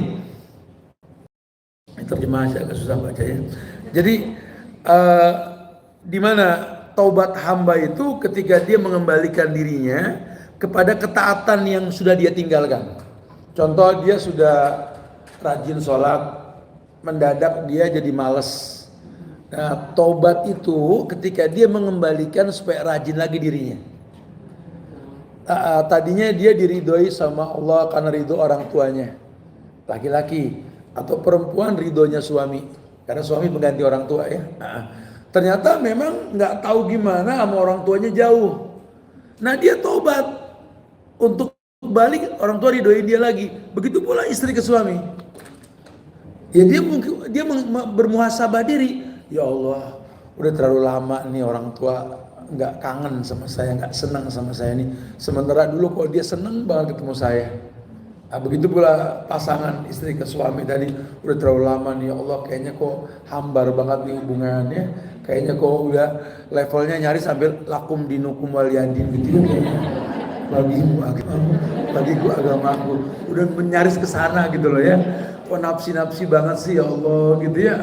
terjemahan saya agak susah bacanya. Jadi di mana taubat hamba itu ketika dia mengembalikan dirinya kepada ketaatan yang sudah dia tinggalkan. Contoh, dia sudah rajin sholat, mendadak dia jadi malas. Nah, taubat itu ketika dia mengembalikan supaya rajin lagi dirinya. Tadinya dia diridhoi sama Allah karena ridho orang tuanya, laki-laki, atau perempuan ridhonya suami, karena suami pengganti orang tua ya. Ternyata memang nggak tahu gimana sama orang tuanya jauh. Nah, dia taubat untuk balik, orang tua ridhoin dia lagi. Begitu pula istri ke suami. Ya dia bermuhasabah diri. Ya Allah, udah terlalu lama nih orang tua nggak kangen sama saya, nggak senang sama saya nih. Sementara dulu kok dia seneng banget ketemu saya. Nah, begitu pula pasangan istri ke suami tadi, udah terlalu lama nih ya Allah, kayaknya kok hambar banget nih hubungannya. Kayaknya kok udah levelnya nyaris sambil lakum dinukum waliyadin gitu ya. Bagiku agamaku udah nyaris ke sana gitu loh ya. Kok nafsi banget sih ya Allah gitu ya.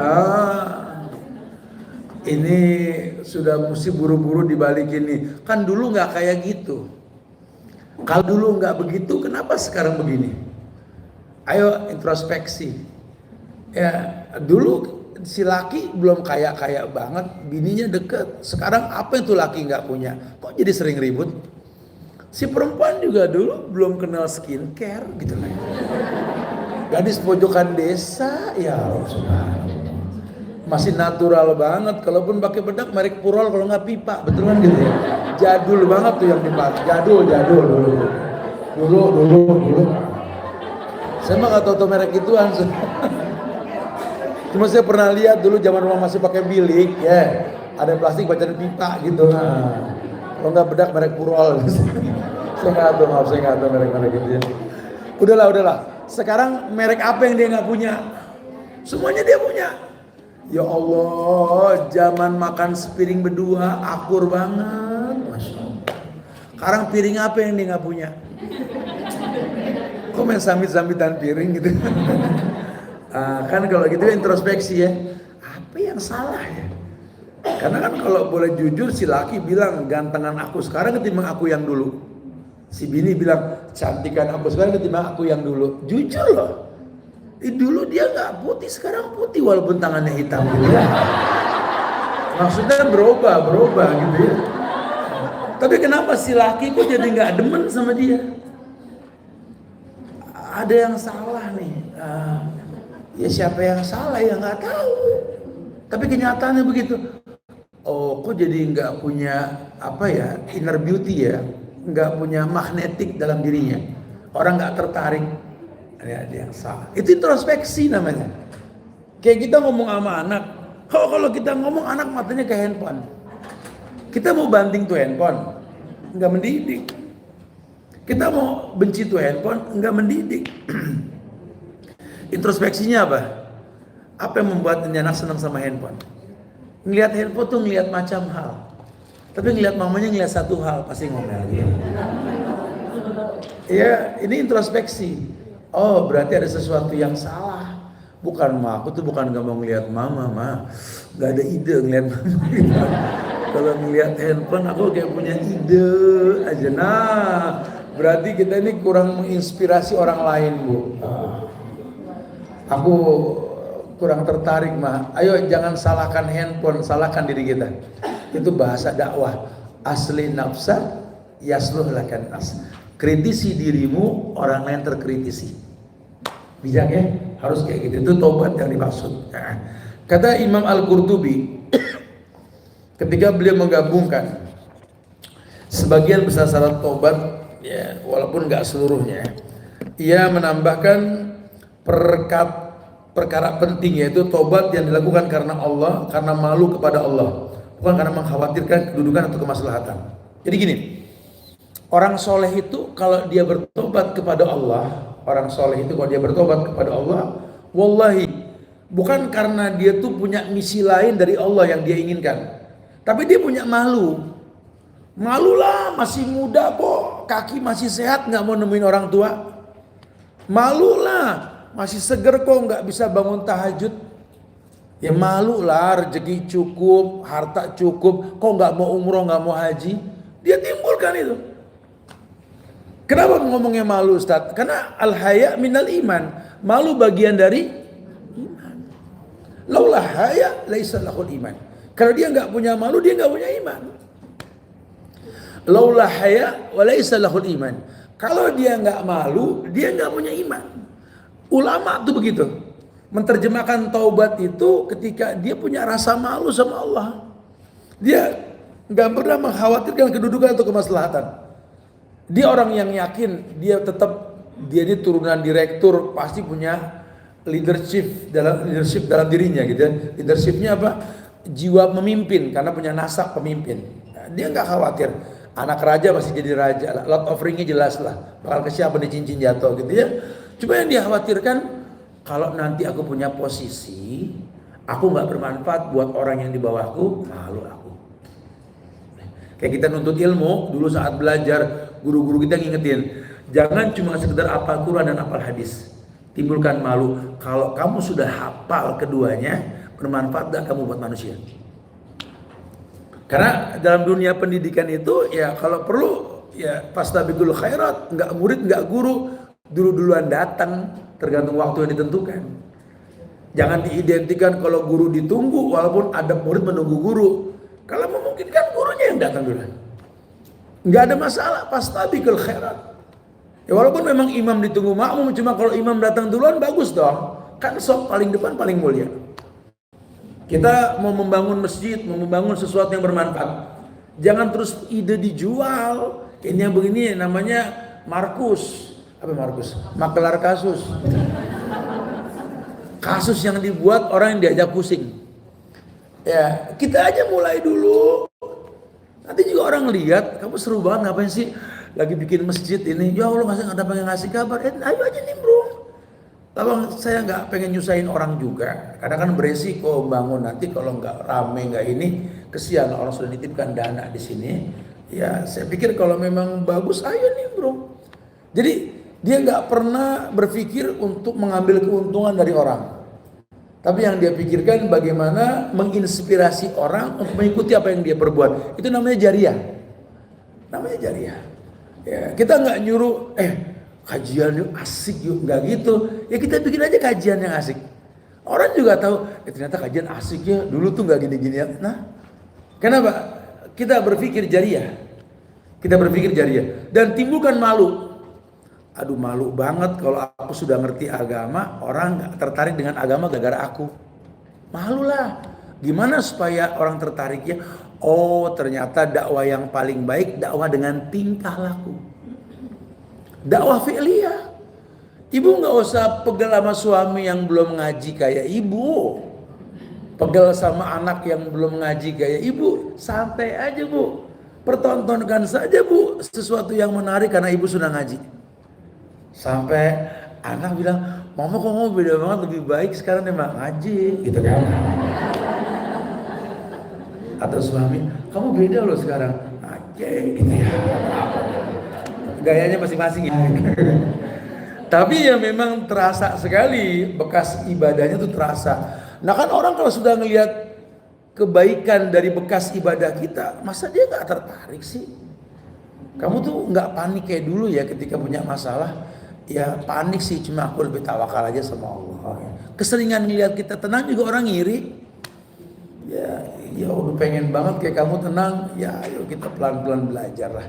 Ini sudah mesti buru-buru dibalikin nih. Kan dulu nggak kayak gitu. Kalau dulu nggak begitu, kenapa sekarang begini? Ayo introspeksi. Ya dulu si laki belum kaya banget, bininya deket. Sekarang apa itu laki nggak punya? Kok jadi sering ribut? Si perempuan juga dulu belum kenal skincare gitu lah. Gadis pojokan desa, ya Allah, masih natural banget. Kalaupun pakai bedak merek Purol, kalau nggak Pipa, betul kan gitu ya. Jadul banget tuh yang dipakai. Jadul dulu. Saya mah nggak tahu merek ituan. Cuma saya pernah lihat dulu zaman rumah masih pakai bilik, ya. Ada plastik bacaan pipa gitu. Nah, kalau nggak bedak merek Purol. Saya nggak tahu merek-merek gitu ya. Udahlah. Sekarang merek apa yang dia nggak punya? Semuanya dia punya. Ya Allah, zaman makan sepiring berdua akur banget, Masya Allah. Sekarang piring apa yang dia nggak punya? Kok main sambit-sambitan piring gitu? Kan kalau gitu introspeksi ya. Apa yang salah ya? Karena kan kalau boleh jujur, si laki bilang gantengan aku sekarang ketimbang aku yang dulu. Si bini bilang cantikan aku sekarang ketimbang aku yang dulu. Jujur loh. Dulu dia nggak putih, sekarang putih walaupun tangannya hitam gitu ya. Maksudnya berubah gitu ya. Tapi kenapa si laki kok jadi nggak demen sama dia? Ada yang salah nih. Ya siapa yang salah ya nggak tahu. Tapi kenyataannya begitu. Oh, kok jadi nggak punya inner beauty ya? Nggak punya magnetik dalam dirinya. Orang nggak tertarik. Ada yang salah. Itu introspeksi namanya. Kayak kita ngomong sama anak. Kalau kita ngomong anak matanya ke handphone. Kita mau banting tuh handphone, nggak mendidik. Kita mau benci tuh handphone, nggak mendidik. Introspeksinya apa? Apa yang membuat anak senang sama handphone? Ngelihat handphone tuh ngelihat macam hal. Tapi ngelihat mamanya ngelihat satu hal, pasti ngomel gitu. Ya, ini introspeksi. Oh, berarti ada sesuatu yang salah. Bukan aku tuh bukan gak mau ngelihat mama, gak ada ide ngelihat mama gitu. Kalau ngelihat handphone aku kayak punya ide aja. Nah, berarti kita ini kurang menginspirasi orang lain, Bu. Aku kurang tertarik, mah. Ayo jangan salahkan handphone, salahkan diri kita. Itu bahasa dakwah. Asli nafsa yasluh lakan nas. Kritisi dirimu, orang lain terkritisi. Bijak ya? Harus kayak gitu. Itu tobat yang dimaksud. Nah, kata Imam Al-Qurtubi ketika beliau menggabungkan sebagian besar syarat tobat, ya, walaupun nggak seluruhnya, ia menambahkan perkara penting, yaitu tobat yang dilakukan karena Allah, karena malu kepada Allah, bukan karena mengkhawatirkan kedudukan atau kemaslahatan. Jadi gini, orang soleh itu kalau dia bertobat kepada Allah, orang soleh itu kalau dia bertobat kepada Allah, wallahi bukan karena dia tuh punya misi lain dari Allah yang dia inginkan, tapi dia punya malu. Malulah, masih muda kok, kaki masih sehat, nggak mau nemuin orang tua. Malulah, masih seger kok, nggak bisa bangun tahajud. Ya malulah, rezeki cukup, harta cukup, kok nggak mau umroh, nggak mau haji. Dia timbulkan itu. Kenapa ngomongnya malu, Ustaz? Karena al-haya minal iman. Malu bagian dari iman. Laulah haya laisa lahul iman. Karena dia nggak punya malu, dia nggak punya iman. Laulah haya wa laisa lahul iman. Kalau dia nggak malu, dia nggak punya iman. Ulama tuh begitu. Menerjemahkan taubat itu ketika dia punya rasa malu sama Allah. Dia nggak pernah mengkhawatirkan kedudukan atau kemaslahatan. Dia orang yang yakin dia ini turunan direktur, pasti punya leadership dalam dirinya gitu. Leadershipnya apa? Jiwa memimpin karena punya nasab pemimpin. Nah, dia nggak khawatir. Anak raja masih jadi raja. Lot of ringnya jelas lah. Bakal ke siapa nih cincin jatuh gitu ya. Cuma yang dia khawatirkan, kalau nanti aku punya posisi, aku nggak bermanfaat buat orang yang di bawahku, malu aku. Kayak kita nuntut ilmu, dulu saat belajar, guru-guru kita ngingetin, jangan cuma sekedar hafal Quran dan hafal hadis. Timbulkan malu. Kalau kamu sudah hafal keduanya, bermanfaat gak kamu buat manusia? Karena dalam dunia pendidikan itu, ya kalau perlu, ya fastabiqul khairat, nggak murid, nggak guru, duluan datang, tergantung waktu yang ditentukan. Jangan diidentikan kalau guru ditunggu, walaupun ada murid menunggu guru. Kalau memungkinkan gurunya yang datang duluan. nggak ada masalah, fastabiqul khairat. Ya walaupun memang imam ditunggu makmum, cuma kalau imam datang duluan bagus dong. Kan sok paling depan paling mulia. Kita mau membangun masjid, mau membangun sesuatu yang bermanfaat. Jangan terus ide dijual. Ini yang begini namanya Markus. Apa Markus? Makelar kasus. Kasus yang dibuat orang yang diajak pusing. Ya, kita aja mulai dulu. Nanti juga orang lihat, kamu seru banget ngapain sih? Lagi bikin masjid ini. Ya Allah, nggak ada pengen ngasih kabar. Ayo aja nimbrung. Tapi saya nggak pengen nyusahin orang juga. Kadang kan beresiko bangun nanti kalau nggak rame nggak ini, kesian orang sudah nitipkan dana di sini. Ya saya pikir kalau memang bagus, ayo nimbrung. Jadi dia nggak pernah berpikir untuk mengambil keuntungan dari orang. Tapi yang dia pikirkan bagaimana menginspirasi orang untuk mengikuti apa yang dia perbuat. Itu namanya jariah. Namanya jariah. Ya, kita nggak nyuruh, kajian yuk asik yuk, nggak gitu. Ya kita bikin aja kajian yang asik. Orang juga tahu, ternyata kajian asik ya. Dulu tuh nggak gini-gini ya. Nah, kenapa? Kita berpikir jariah. Kita berpikir jariah dan timbulkan malu. Aduh malu banget kalau aku sudah ngerti agama, orang nggak tertarik dengan agama gara-gara aku. Malu lah. Gimana supaya orang tertariknya? Oh ternyata dakwah yang paling baik dakwah dengan tingkah laku. Dakwah fi'liyah. Ibu nggak usah pegel sama suami yang belum ngaji kayak ibu. Pegel sama anak yang belum ngaji kayak ibu. Santai aja bu. Pertontonkan saja bu sesuatu yang menarik karena ibu sudah ngaji. Sampai anak bilang, mama kok mau beda banget, lebih baik sekarang emang ngaji gitu kan. Atau suami, kamu beda loh sekarang ngaji gitu ya. Gayanya masing-masing ya. Tapi ya memang terasa sekali bekas ibadahnya tuh terasa. Nah kan orang kalau sudah ngelihat kebaikan dari bekas ibadah kita, masa dia nggak tertarik sih? Kamu tuh nggak panik kayak dulu ya ketika punya masalah. Ya panik sih, cuma aku lebih tawakal aja sama Allah. Keseringan ngelihat kita tenang juga orang iri. Ya udah pengen banget kayak kamu tenang. Ya ayo kita pelan-pelan belajar lah.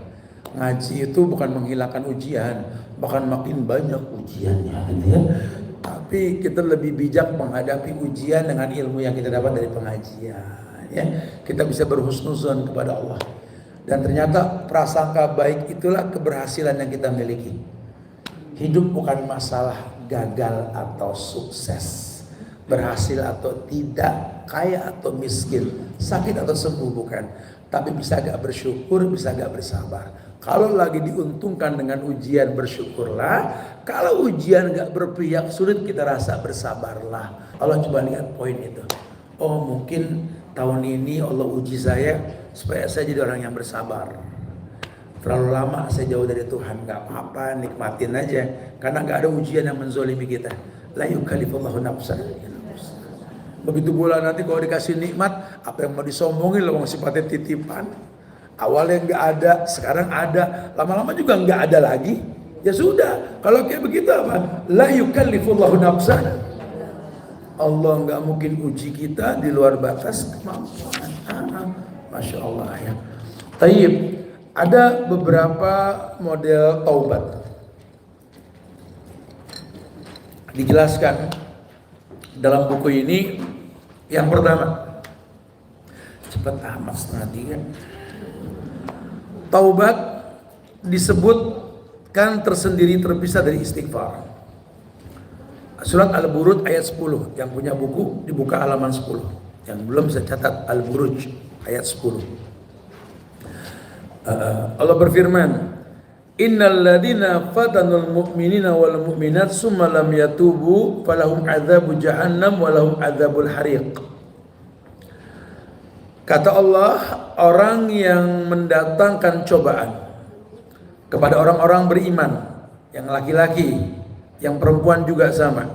Ngaji itu bukan menghilangkan ujian, bahkan makin banyak ujiannya gitu ya. Tapi kita lebih bijak menghadapi ujian dengan ilmu yang kita dapat dari pengajian ya. Kita bisa berhusnuzon kepada Allah. Dan ternyata prasangka baik itulah keberhasilan yang kita miliki. Hidup bukan masalah gagal atau sukses, berhasil atau tidak, kaya atau miskin, sakit atau sembuh, bukan. Tapi bisa gak bersyukur, bisa gak bersabar. Kalau lagi diuntungkan dengan ujian, bersyukurlah. Kalau ujian gak berpihak, sulit, kita rasa bersabarlah. Allah coba lihat poin itu. Oh mungkin tahun ini Allah uji saya supaya saya jadi orang yang bersabar. Terlalu lama saya jauh dari Tuhan, gak apa-apa, nikmatin aja. Karena gak ada ujian yang menzolimi kita. La yukallifullahu nafsan. Begitu pula nanti kalau dikasih nikmat, apa yang mau disombongin loh, sifatnya titipan. Awalnya gak ada, sekarang ada, lama-lama juga gak ada lagi. Ya sudah, kalau kayak begitu apa? La yukallifullahu nafsan. Allah gak mungkin uji kita di luar batas kemampuan. Masya Allah ya. Tayyib. Ada beberapa model taubat. Dijelaskan dalam buku ini. Yang pertama, cepat amat setengah tiga. Taubat disebutkan tersendiri terpisah dari istighfar. Surat Al-Buruj ayat 10. Yang punya buku dibuka halaman 10. Yang belum bisa catat Al-Buruj ayat 10. Allah berfirman, innal ladzina fatanul mu'minina wal mu'minat summa lam yatubu falahum adzabu jahannam walahum adzabul hariq. Kata Allah, orang yang mendatangkan cobaan kepada orang-orang beriman, yang laki-laki, yang perempuan juga sama.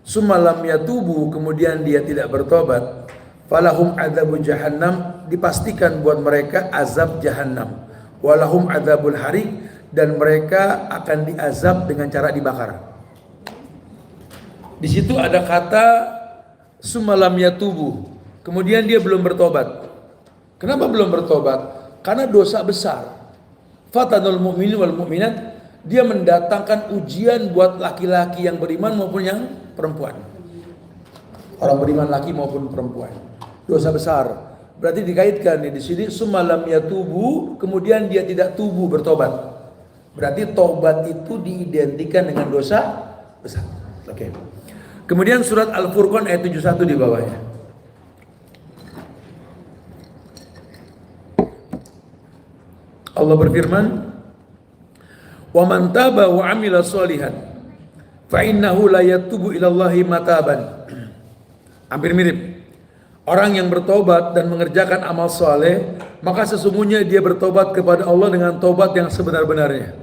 Summa lam yatubu, kemudian dia tidak bertobat, falahum adzabu jahannam, dipastikan buat mereka azab jahannam. Walahum adzabul hariq, dan mereka akan diazab dengan cara dibakar. Di situ ada kata sumalam yatubu, kemudian dia belum bertobat. Kenapa belum bertobat? Karena dosa besar. Fatanul mu'minin wal mu'minat, dia mendatangkan ujian buat laki-laki yang beriman maupun yang perempuan. Orang beriman laki maupun perempuan. Dosa besar. Berarti dikaitkan nih di sini sumalam yatubu, kemudian dia tidak tubuh bertobat. Berarti tobat itu diidentikan dengan dosa besar. Oke. Kemudian surat Al-Furqan ayat 71 di bawahnya. Allah berfirman, "Wa man taba wa 'amila sholihan fa innahu la yatubu ila Allahi mataban." Hampir mirip. Orang yang bertobat dan mengerjakan amal soleh, maka sesungguhnya dia bertobat kepada Allah dengan tobat yang sebenar-benarnya.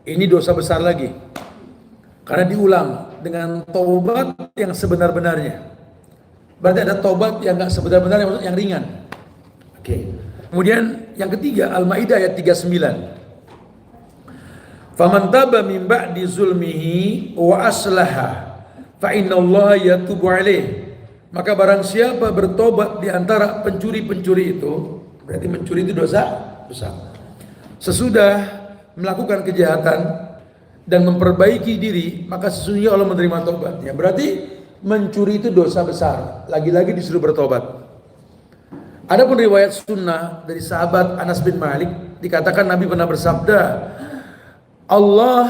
Ini dosa besar lagi, karena diulang dengan tobat yang sebenar-benarnya. Berarti ada tobat yang nggak sebenar-benarnya, yang ringan. Oke. Kemudian yang ketiga, Al-Maidah ayat 39. Faman taba min ba'di zulmihi wa aslaha fa innallaha yatubu alaih. Maka barang siapa bertobat di antara pencuri-pencuri itu, berarti mencuri itu dosa besar. Sesudah melakukan kejahatan dan memperbaiki diri, maka sesungguhnya Allah menerima tobatnya. Berarti mencuri itu dosa besar. Lagi-lagi disuruh bertobat. Adapun riwayat sunnah dari sahabat Anas bin Malik, dikatakan Nabi pernah bersabda, Allah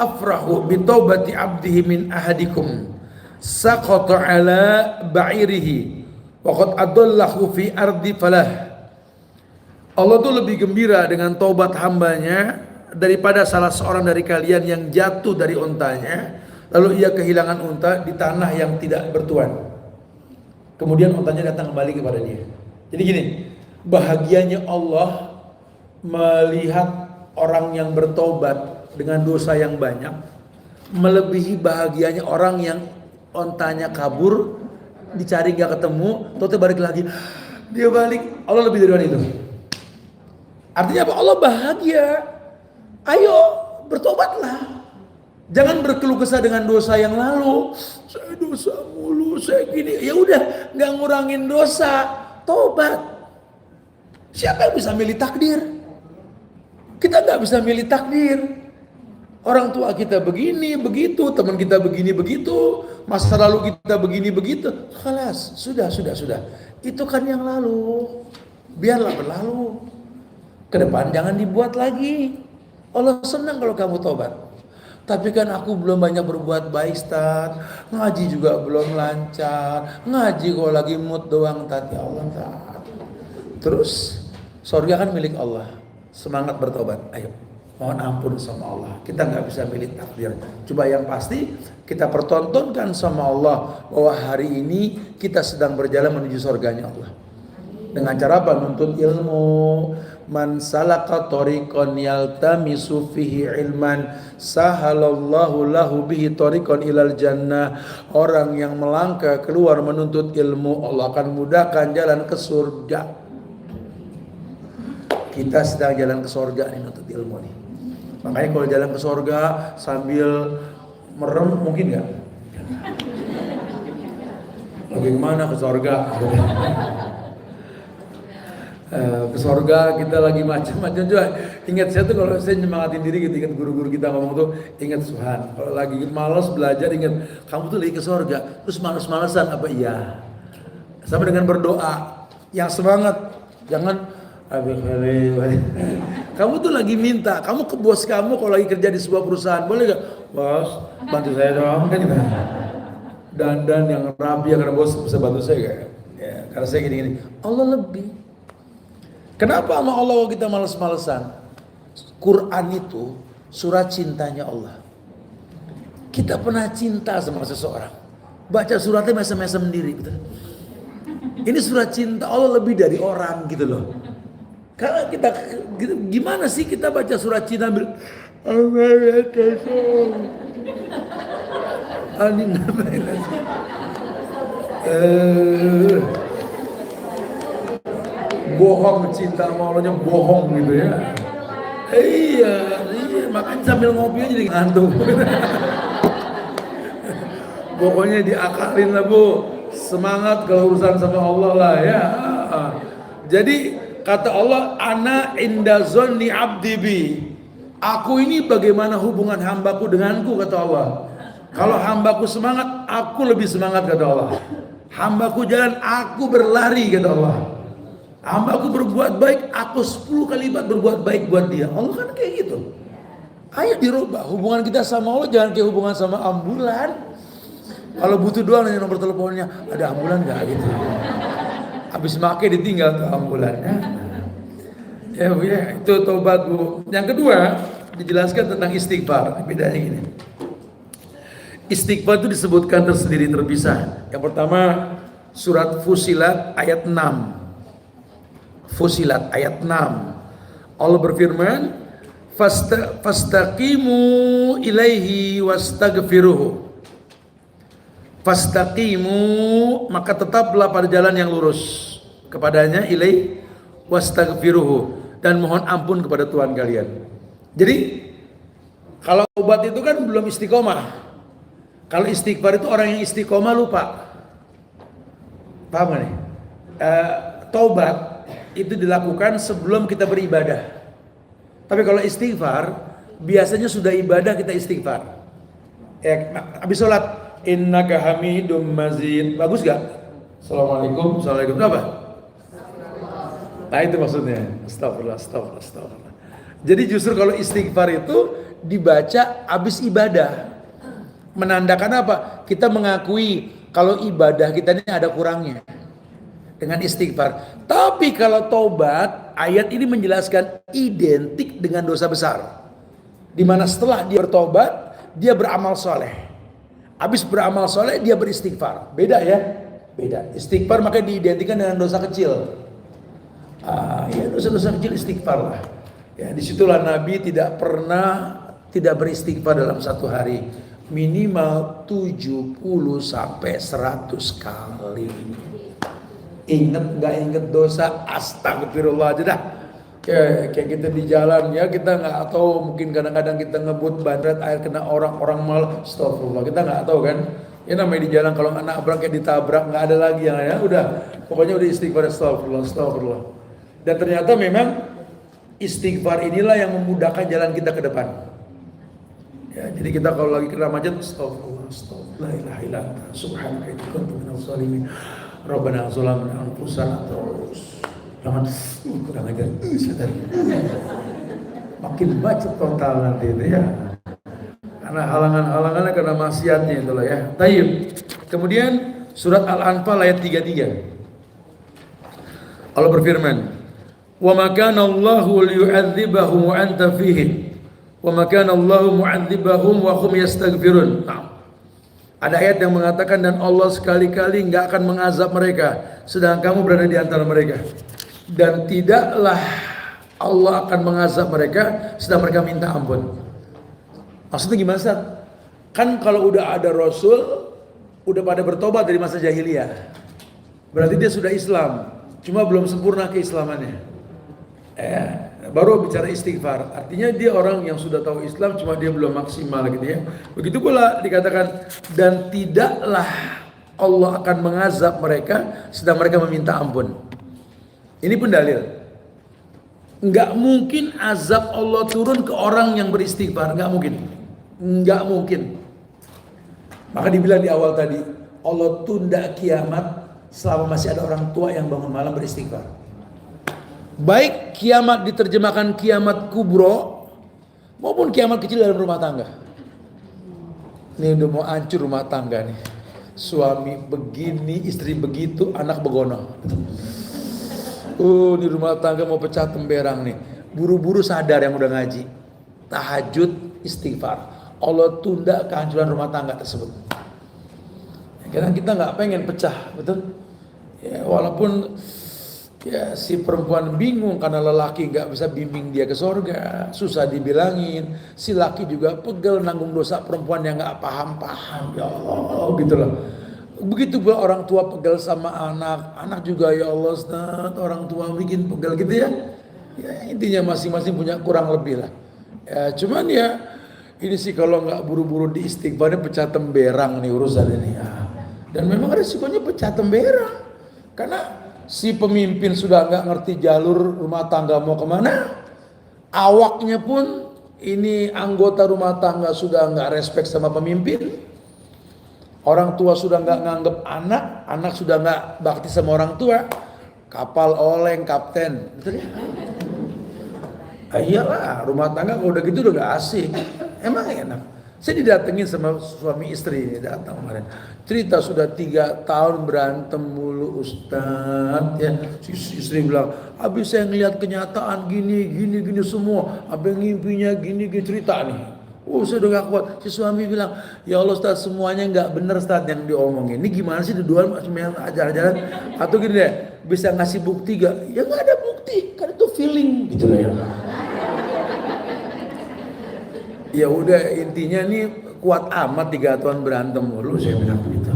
afrahu bitobati abdihi min ahadikum saqata ala ba'irihi wa qad adallahu fi ardi falah. Allah tuh lebih gembira dengan tobat hambanya daripada salah seorang dari kalian yang jatuh dari untanya, lalu ia kehilangan unta di tanah yang tidak bertuan, kemudian untanya datang kembali kepada dia. Jadi gini, bahagianya Allah melihat orang yang bertobat dengan dosa yang banyak melebihi bahagianya orang yang ontanya kabur, dicari gak ketemu, terus balik lagi, dia balik. Allah lebih dari itu. Artinya apa? Allah bahagia. Ayo bertobatlah. Jangan berkeluh kesah dengan dosa yang lalu. Saya dosa mulu, saya gini. Ya udah, nggak ngurangin dosa. Tobat. Siapa yang bisa milih takdir? Kita nggak bisa milih takdir. Orang tua kita begini begitu, teman kita begini begitu, masa lalu kita begini begitu. Khalas, sudah. Itu kan yang lalu. Biarlah berlalu. Ke depan jangan dibuat lagi. Allah senang kalau kamu tobat. Tapi kan aku belum banyak berbuat baik, Ustaz. Ngaji juga belum lancar. Ngaji kok lagi mood doang, tadi Allah Ta'ala. Terus surga kan milik Allah. Semangat bertobat. Ayo, mohon ampun sama Allah. Kita nggak bisa milih takdir. Coba yang pasti kita pertontonkan sama Allah bahwa hari ini kita sedang berjalan menuju surganya Allah. Dengan cara apa? Menuntut ilmu. Man salaka tariqan yaltamisu fihi ilman sahalallahu lahu bihi tariqan ilal jannah. Orang yang melangkah keluar menuntut ilmu, Allah akan mudahkan jalan ke surga. Kita sedang jalan ke surga nih, menuntut ilmu nih. Makanya kalau jalan ke surga sambil merem mungkin nggak? Bagaimana ke surga? Ke surga kita lagi macam-macam juga. Ingat, saya tuh kalau saya nyemangatin diri gitu, ingat guru-guru kita ngomong tuh, ingat Tuhan. Kalau lagi malas belajar, ingat kamu tuh lagi ke surga. Terus malas-malasan apa? Iya. Sama dengan berdoa, yang semangat. Jangan kamu tuh lagi minta, kamu ke bos kamu kalau lagi kerja di sebuah perusahaan, boleh gak? Bos, bantu saya dong, kan gitu. Dan yang rapi, karena bos bisa bantu saya gak? Ya, karena saya gini-gini. Allah lebih. Kenapa sama Allah kita malas-malesan? Quran itu surat cintanya Allah. Kita pernah cinta sama seseorang, baca suratnya mesem-mesem sendiri, betul? Ini surat cinta Allah lebih dari orang gitu loh. Karena kita gimana sih kita baca surat cinta bohong, cinta sama Allahnya bohong gitu ya. Iya, makanya sambil ngopi aja jadi ngantuk. Pokoknya diakalin lah Bu, semangat kalau urusan sama Allah lah ya. Jadi Kata Allah, ana inda zonni abdi bi. Aku ini bagaimana hubungan hambaku denganku, kata Allah. Kalau hambaku semangat, aku lebih semangat, kata Allah. Hambaku jalan, aku berlari, kata Allah. Hambaku berbuat baik, aku 10 kali lipat berbuat baik buat dia. Allah kan kayak gitu. Ayo dirubah hubungan kita sama Allah, jangan kayak hubungan sama ambulan. Kalau butuh doang nanya nomor teleponnya, ada ambulan nggak gitu. Habis make ditinggal tuh ambulannya. Ya Bu ya, itu tobat Bu. Yang kedua dijelaskan tentang istighfar. Bedanya gini. Istighfar itu disebutkan tersendiri terpisah. Yang pertama surat Fusilat ayat 6. Fusilat ayat 6. Allah berfirman, fastaqimu ilaihi wastaghfiruhu. Fastaqimu, maka tetaplah pada jalan yang lurus kepadanya, ilaihi wastaghfiruhu, dan mohon ampun kepada Tuhan kalian. Jadi kalau obat itu kan belum istiqomah. Kalau istighfar itu orang yang istiqomah lupa. Paham nih? Taubat itu dilakukan sebelum kita beribadah. Tapi kalau istighfar biasanya sudah ibadah kita istighfar. Habis sholat, innaka hamidum mazid. Bagus gak? Assalamualaikum. Assalamualaikum. Itu apa? Nah itu maksudnya. Astagfirullah. Jadi justru kalau istighfar itu dibaca habis ibadah. Menandakan apa? Kita mengakui kalau ibadah kita ini ada kurangnya dengan istighfar. Tapi kalau taubat, ayat ini menjelaskan identik dengan dosa besar. Dimana setelah dia bertobat, dia beramal soleh. Habis beramal soleh, dia beristighfar. Beda ya? Beda. Istighfar makanya diidentikan dengan dosa kecil. Ya dosa-dosa kecil istighfar lah. Ya, disitulah Nabi tidak pernah tidak beristighfar dalam satu hari. Minimal 70 sampai 100 kali. Ingat nggak inget dosa, astagfirullah aja dah. Kayak kita di jalan ya, kita nggak tahu, mungkin kadang-kadang kita ngebut bandret air kena orang malah astagfirullah, kita nggak tahu kan. Ya namanya di jalan kalau nggak nabrak kayak ditabrak, nggak ada lagi yang ya udah, pokoknya udah istighfar, astagfirullah. Dan ternyata memang istighfar inilah yang memudahkan jalan kita ke depan. Ya, jadi kita kalau lagi kena macet, astagfirullah, la ilaha illa anta, subhanaka inni kuntu minadz zalimin. Rabbana zalamna anfusana, terus jangan kurang ajar, sadar. Makin macet total nanti itu ya. Karena halangan-halangannya karena maksiatnya itulah ya. Tayyib. Kemudian surat Al-Anfal ayat 33. Allah berfirman, "Wa ma kana Allahu liyu'adzibahum wa anta fihim. Wa ma kana Allahu mu'adzibahum wa hum yastaghfirun." Ada ayat yang mengatakan, dan Allah sekali-kali enggak akan mengazab mereka sedang kamu berada di antara mereka. Dan tidaklah Allah akan mengazab mereka sedang mereka minta ampun. Maksudnya gimana Ustaz? Kan kalau udah ada Rasul, udah pada bertobat dari masa jahiliyah. Berarti dia sudah Islam, cuma belum sempurna keislamannya. Baru bicara istighfar, artinya dia orang yang sudah tahu Islam, cuma dia belum maksimal gitu ya. Begitu pula dikatakan, dan tidaklah Allah akan mengazab mereka sedang mereka meminta ampun. Ini pun dalil. Enggak mungkin azab Allah turun ke orang yang beristighfar, enggak mungkin. Maka dibilang di awal tadi, Allah tunda kiamat selama masih ada orang tua yang bangun malam beristighfar. Baik kiamat diterjemahkan kiamat kubro maupun kiamat kecil dalam rumah tangga. Ini udah mau hancur rumah tangga nih. Suami begini, istri begitu, anak begono. Di rumah tangga mau pecah temberang nih. Buru-buru sadar yang udah ngaji. Tahajud, istighfar. Allah tunda kehancuran rumah tangga tersebut. Karena kita nggak pengen pecah, betul? Ya, walaupun ya si perempuan bingung karena lelaki nggak bisa bimbing dia ke sorga, susah dibilangin. Si laki juga pegel nanggung dosa perempuan yang nggak paham. Ya Allah, gitulah. Begitu pula orang tua pegel sama anak juga ya Allah Ustaz, orang tua bikin pegel gitu ya. Ya intinya masing-masing punya kurang lebih lah. Ya cuman ya ini sih kalau nggak buru-buru di istighfarnya pecah temberang nih urusan ini ya. Dan memang resikonya pecah temberang karena si pemimpin sudah nggak ngerti jalur rumah tangga mau kemana, awaknya pun ini anggota rumah tangga sudah nggak respect sama pemimpin, orang tua sudah nggak nganggep anak, anak sudah nggak bakti sama orang tua, kapal oleng kapten, betul ya? Iyalah, rumah tangga kalau udah gitu udah gak asik. Emang enak. Saya didatengin sama suami istri ini, datang kemarin. Cerita sudah 3 tahun berantem mulu Ustadz ya. Si istri bilang, habis saya ngeliat kenyataan gini semua. Abang ngimpinya gini cerita nih. Saya udah gak kuat. Si suami bilang, ya Allah Ustadz, semuanya gak bener Ustadz yang diomongin. Ini gimana sih duduan cuma ajar-ajaran? Atau gini deh, bisa ngasih bukti gak? Ya gak ada bukti, kan itu feeling gitu ya. Ya udah, intinya nih kuat amat 3 tahun berantem mulu, saya bilang begitu.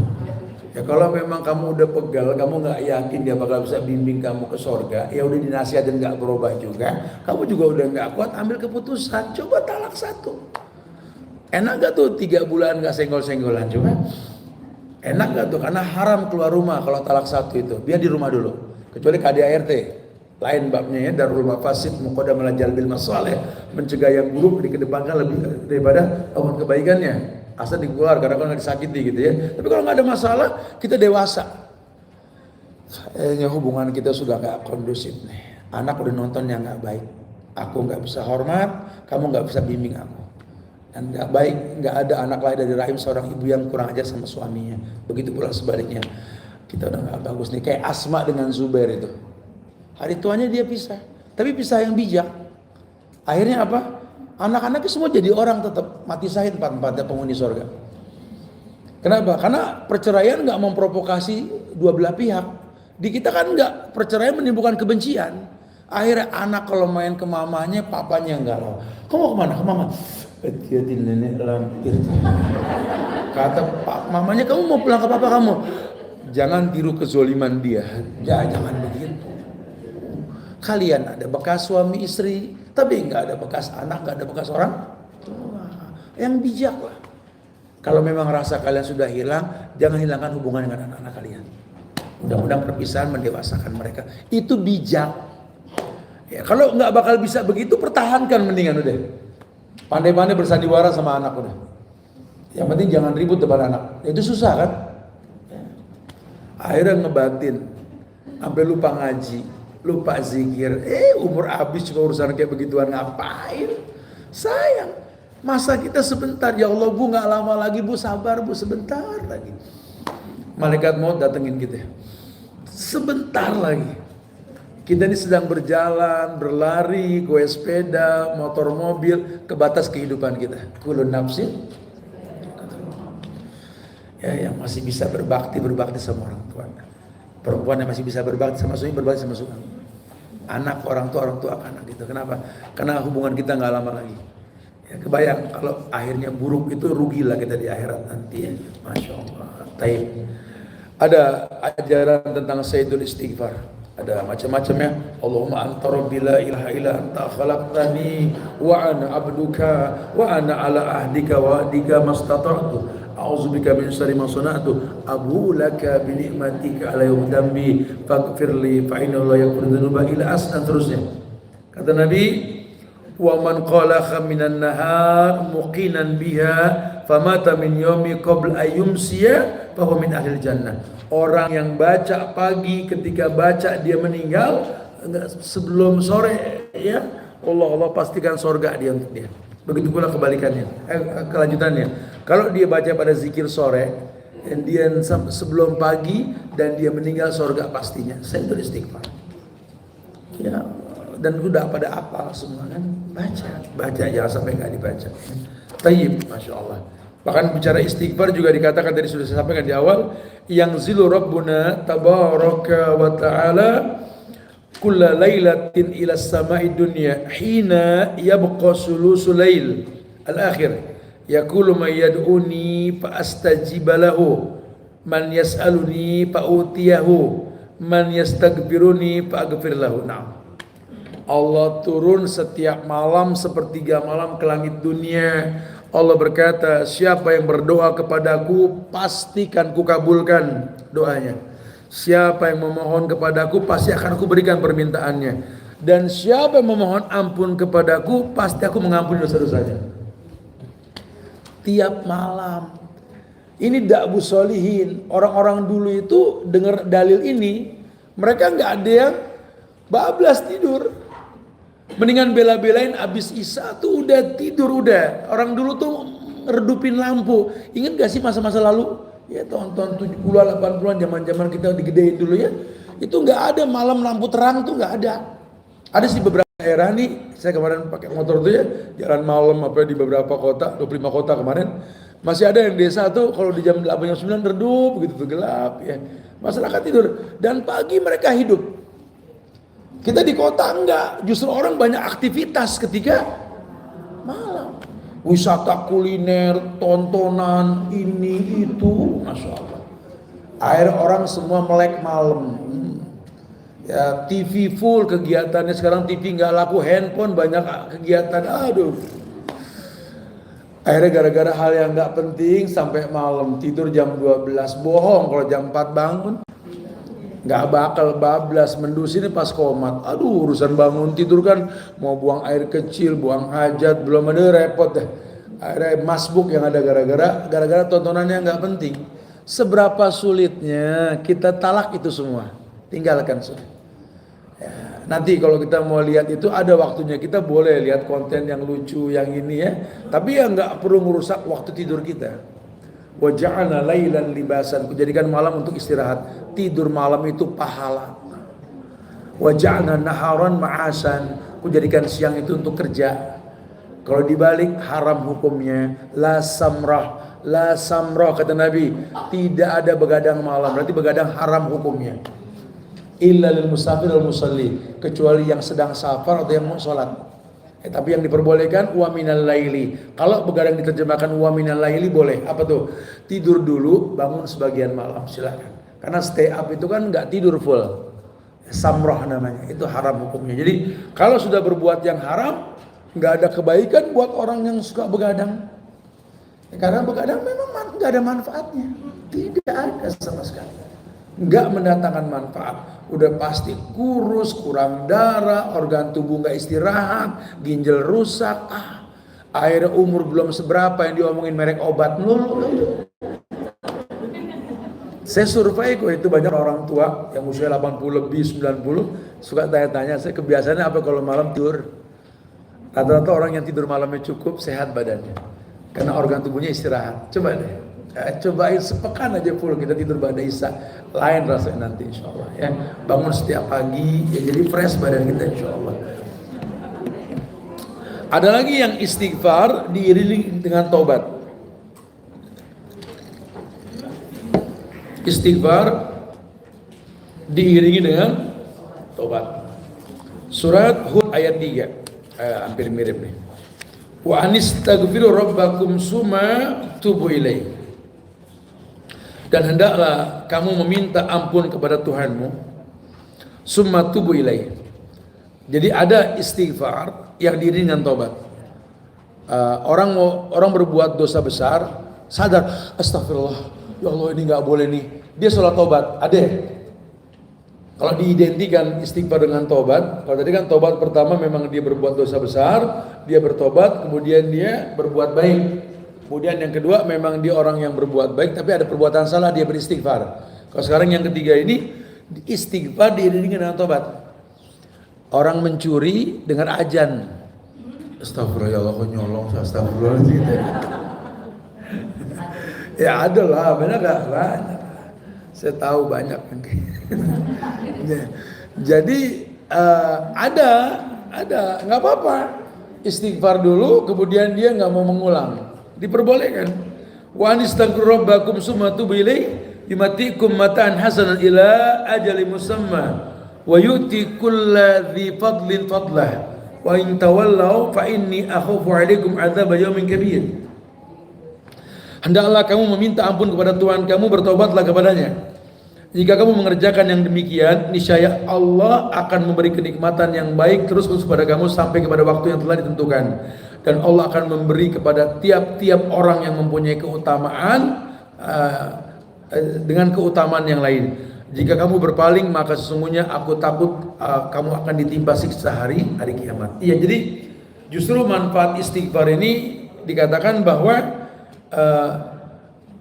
Ya kalau memang kamu udah pegal, kamu nggak yakin dia bakal bisa bimbing kamu ke sorga, ya udah dinasihatin nggak berubah juga, kamu juga udah nggak kuat, ambil keputusan, coba talak 1. Enak gak tuh 3 bulan nggak senggol-senggolan? Coba enak gak tuh? Karena haram keluar rumah kalau talak 1 itu, biar di rumah dulu, kecuali KDART. Lain babnya ya, darul mafasid muqaddam ala jalbil masalih, mencegah yang buruk dikedepankan lebih daripada kebaikannya. Asal dikeluar karena kalau nggak disakiti gitu ya. Tapi kalau nggak ada masalah, kita dewasa. Kayaknya hubungan kita sudah nggak kondusif nih. Anak udah nonton yang nggak baik. Aku nggak bisa hormat, kamu nggak bisa bimbing aku. Dan nggak baik, nggak ada anak lahir dari rahim seorang ibu yang kurang ajar sama suaminya. Begitu pula sebaliknya. Kita udah nggak bagus nih. Kayak Asma dengan Zubair itu. Hari tuanya dia pisah, tapi pisah yang bijak. Akhirnya apa? Anak-anaknya semua jadi orang tetap mati syahid 4-4 penghuni surga. Kenapa? Karena perceraian nggak memprovokasi dua belah pihak. Di kita kan nggak, perceraian menimbulkan kebencian. Akhirnya anak kalau main ke mamanya, papanya enggak loh. Kamu mau kemana? Ke mama. Hati-hati nenek lampir. Kata mamanya, kamu mau pulang ke papa kamu? Jangan tiru kezoliman dia. Ya, jangan begitu. Kalian ada bekas suami istri, tapi nggak ada bekas anak, nggak ada bekas orang tua. Yang bijak lah. Kalau memang rasa kalian sudah hilang, jangan hilangkan hubungan dengan anak-anak kalian. Mudah-mudahan perpisahan mendewasakan mereka. Itu bijak. Ya, kalau nggak bakal bisa begitu, pertahankan mendingan udah. Pandai-pandai bersandiwara sama anak udah. Yang penting jangan ribut depan anak. Itu susah kan? Akhirnya ngebatin, sampai lupa ngaji. Lupa zikir, umur habis cuma urusan kayak begituan, ngapain? Sayang, masa kita sebentar, ya Allah bu gak lama lagi bu, sabar bu, sebentar lagi. Malaikat maut datengin kita, sebentar lagi. Kita ini sedang berjalan, berlari, goes sepeda, motor mobil, ke batas kehidupan kita. Kulun nafsin, ya yang masih bisa berbakti sama orang tua. Perempuan yang masih bisa berbakti sama suami, berbakti sama suami. Anak orang tua anak gitu. Kenapa? Karena hubungan kita nggak lama lagi. Ya, kebayang kalau akhirnya buruk itu, rugilah kita di akhirat nanti ya. Masya Allah. Taib. Ada ajaran tentang Sayyidul Istighfar. Ada macam-macam ya. Allahumma anta rabbi la ilaha illa anta khalaqtani wa ana abduka wa ana ala ahdika wa ahdika mastata'tu. A'udzubika min syarri ma sana'tu abu laka bi ni'matika alayya wa dambi faghfirli fa innahu la yaghfiru dzunuba illa anta. Terusnya kata Nabi, wa man qala minan nahar muqinan biha famata min yaumi qabla ayyumsiya fa huwa min ahlil jannah. Orang yang baca pagi, ketika baca dia meninggal sebelum sore ya, Allah pastikan surga dia untuk dia. Begitu pula kebalikannya, kelanjutannya. Kalau dia baca pada zikir sore, dan dia sebelum pagi dan dia meninggal surga pastinya. Saya itu istighfar. Ya, dan udah pada apa semua kan? Baca jangan sampai nggak dibaca. Tayyib, masya Allah. Bahkan bicara istighfar juga dikatakan, tadi sudah saya sampaikan di awal, yang zilu Rabbuna tabaraka wa ta'ala kulla lailatin ila samai dunya hina yabqa sulusul lail al-akhir yaqulu may yad'uni fa astajiba lahu man yas'aluni fa utiyahu man yastaghfiruni fa aghfir lahu. Nah, Allah turun setiap malam sepertiga malam ke langit dunia. Allah berkata, siapa yang berdoa kepadaku pastikan kukabulkan doanya. Siapa yang memohon kepadaku pasti akan aku berikan permintaannya. Dan siapa yang memohon ampun kepadaku pasti aku mengampuni dosa-dosanya. Tiap malam. Ini da'bu solihin. Orang-orang dulu itu dengar dalil ini, mereka nggak ada yang bablas tidur. Mendingan bela-belain abis Isya tuh udah tidur udah. Orang dulu tuh redupin lampu. Ingat gak sih masa-masa lalu? Ya tahun-tahun 70-an 80-an zaman-zaman kita digedein dulu ya. Itu nggak ada malam lampu terang tuh nggak ada. Ada sih beberapa daerah nih, saya kemarin pakai motor tuh ya, jalan malam apa di beberapa kota, 25 kota kemarin. Masih ada yang desa tuh kalau di jam 8 jam 9 redup begitu tuh gelap ya. Masyarakat tidur dan pagi mereka hidup. Kita di kota enggak, justru orang banyak aktivitas ketika malam. Wisata kuliner, tontonan, ini itu, Masya Allah. Akhirnya orang semua melek malam. Ya TV full kegiatannya, sekarang TV nggak laku, handphone banyak kegiatan. Aduh. Akhirnya gara-gara hal yang nggak penting sampai malam tidur jam 12, bohong kalau jam 4 bangun. Nggak bakal bablas, mendus ini pas komat. Aduh urusan bangun tidur kan mau buang air kecil, buang hajat, belum ada repot deh. Akhirnya masbuk yang ada gara-gara tontonannya nggak penting. Seberapa sulitnya kita talak itu semua, tinggalkan sudah. Ya, nanti kalau kita mau lihat itu ada waktunya, kita boleh lihat konten yang lucu yang ini ya. Tapi ya nggak perlu merusak waktu tidur kita. Wa ja'alna lailan libasan, kujadikan malam untuk istirahat. Tidur malam itu pahala. Wa ja'alna naharan ma'asan, kujadikan siang itu untuk kerja. Kalau dibalik haram hukumnya. La samrah kata Nabi, tidak ada begadang malam, berarti begadang haram hukumnya. Illa lil musafir wal musalli, kecuali yang sedang safar atau yang mau sholat. Tapi yang diperbolehkan wa minal laili. Kalau begadang diterjemahkan wa minal laili boleh. Apa tuh? Tidur dulu, bangun sebagian malam, silakan. Karena stay up itu kan nggak tidur full. Samroh namanya, itu haram hukumnya. Jadi kalau sudah berbuat yang haram, nggak ada kebaikan buat orang yang suka begadang. Karena begadang memang nggak ada manfaatnya, tidak ada sama sekali. Nggak mendatangkan manfaat. Udah pasti kurus, kurang darah, organ tubuh nggak istirahat, ginjal rusak. Akhirnya umur belum seberapa yang diomongin merek obat melulu. Saya survei kok itu banyak orang tua yang usia 80 lebih 90 suka tanya-tanya, saya kebiasaannya apa kalau malam tidur. Rata-rata orang yang tidur malamnya cukup sehat badannya, karena organ tubuhnya istirahat. Coba deh. Cobain sepekan aja full kita tidur pada Isya, lain rasanya nanti insya Allah ya. Bangun setiap pagi ya, jadi fresh badan kita insya Allah. Ada lagi yang istighfar diiringi dengan taubat. Istighfar diiringi dengan taubat. Surat Hud ayat 3, hampir mirip nih. Wa anistaghfiru rabbakum summa tubu ilaihi. Dan hendaklah kamu meminta ampun kepada Tuhanmu, summa tubu ilaih. Jadi ada istighfar yang diiringi dengan taubat. Orang berbuat dosa besar, sadar, astagfirullah, ya Allah ini nggak boleh nih. Dia sholat taubat, ada. Kalau diidentikan istighfar dengan taubat, kalau tadi kan taubat pertama memang dia berbuat dosa besar, dia bertobat, kemudian dia berbuat baik. Kemudian yang kedua memang dia orang yang berbuat baik tapi ada perbuatan salah, dia beristighfar. Kalau sekarang yang ketiga ini istighfar diiringi dengan taubat. Orang mencuri dengan azan, astagfirullah, kok nyolong, astagfirullah. Ya ada lah, banyak gak? Banyak. Saya tahu banyak. Jadi ada nggak apa-apa. Istighfar dulu, kemudian dia nggak mau mengulang. Diperbolehkan. Wa anistaghfiru rabbakum summa tubu ilaihi yumatikum mataan hasanan ila ajali musamma wa yu'ti kulla dzi fadlin fadlah wa in tawallaw fa inni akhafu 'alaikum 'adzab yaumin kabir. Hendaklah kamu meminta ampun kepada Tuhan kamu, bertobatlah kepadanya. Jika kamu mengerjakan yang demikian, niscaya Allah akan memberi kenikmatan yang baik terus kepada kamu sampai kepada waktu yang telah ditentukan. Dan Allah akan memberi kepada tiap-tiap orang yang mempunyai keutamaan dengan keutamaan yang lain. Jika kamu berpaling maka sesungguhnya aku takut kamu akan ditimpa siksa hari kiamat. Iya, jadi justru manfaat istighfar ini dikatakan bahwa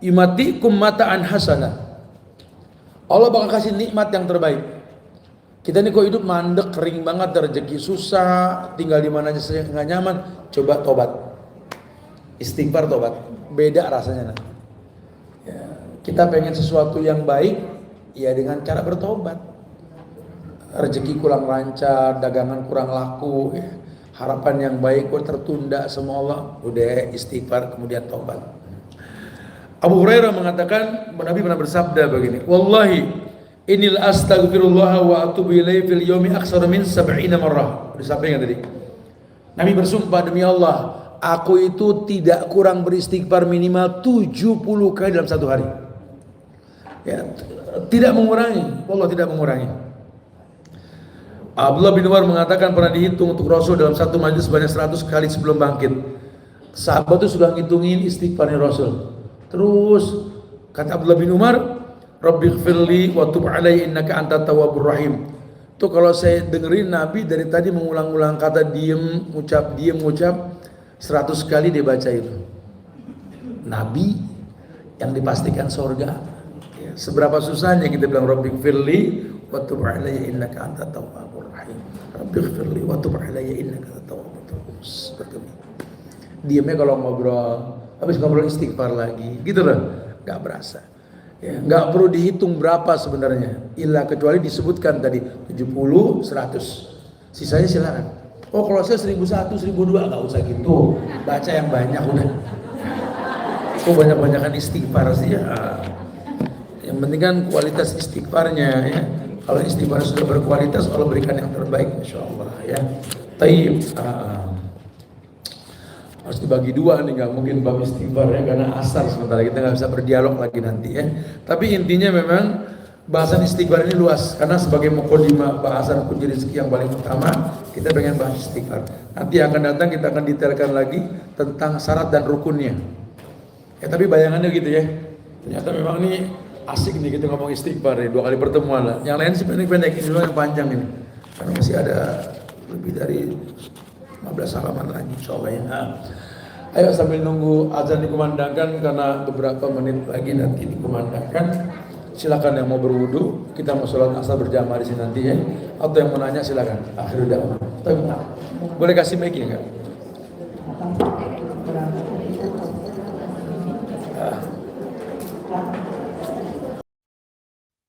yumatikum mata'an hasanah. Allah bakal kasih nikmat yang terbaik. Kita ini kok hidup mandek, kering banget, rezeki susah, tinggal di mana aja nggak nyaman. Coba tobat, istighfar, tobat, beda rasanya. Ya, kita pengen sesuatu yang baik, ya dengan cara bertobat. Rezeki kurang lancar, dagangan kurang laku, ya. Harapan yang baik kok tertunda semua, Allah udah istighfar kemudian tobat. Abu Hurairah mengatakan, Nabi pernah bersabda begini, wallahi inil astaghfirullah wa atubu ilaihi fil yaumi aktsara min 70 marrah. Disampaikan tadi. Nabi bersumpah demi Allah, aku itu tidak kurang beristighfar minimal 70 kali dalam satu hari. Ya, tidak mengurangi, Allah tidak mengurangi. Abdullah bin Umar mengatakan pernah dihitung untuk Rasul dalam satu majlis sebanyak 100 kali sebelum bangkit. Sahabat itu sudah ngitungin istighfarnya Rasul. Terus kata Abdullah bin Umar, Rabbighfirli wa tub alayya innaka antat tawwabur rahim. Tuh kalau saya dengerin Nabi dari tadi mengulang-ulang kata diem ngucap 100 kali dia baca itu. Nabi yang dipastikan surga. Ya, seberapa susahnya kita bilang Rabbighfirli wa tub alayya innaka antat tawwabur rahim. Rabbighfirli wa tub alayya innaka antat tawwabur rahim. Seperti itu. Diemnya kalau ngobrol, habis ngobrol istighfar lagi, gitu loh, nggak berasa. Ya, nggak perlu dihitung berapa sebenarnya, illa kecuali disebutkan tadi 70, 100, sisanya silakan. Oh kalau saya 1001, 1002 nggak usah gitu, baca yang banyak udah. Oh banyak-banyakan istighfar sih ya. Yang penting kan kualitas istighfarnya ya. Kalau istighfar sudah berkualitas, Allah berikan yang terbaik, insya Allah ya. Taib. Harus dibagi dua nih, nggak mungkin bab istighfar ya, karena asar sementara kita nggak bisa berdialog lagi nanti ya. Tapi intinya memang bahasan istighfar ini luas, karena sebagai mukadimah bahasan kunci rezeki yang paling utama kita pengen bahas istighfar. Nanti akan datang kita akan detailkan lagi tentang syarat dan rukunnya. Ya tapi bayangannya gitu ya. Ternyata memang ini asik nih kita ngomong istighfar ya, 2 kali pertemuan lah. Yang lain sih pendek-pendek, ini dulu yang panjang ini. Karena masih ada lebih dari 15 halaman lagi insyaallah ya. Ayo sambil nunggu azan dikumandangkan, karena beberapa menit lagi nanti dikumandangkan. Silakan yang mau berwudu, kita mau sholat asar berjamaah di sini nanti ya. Atau yang mau nanya silakan. Akhirul da'wah. Boleh kasih mic ya enggak?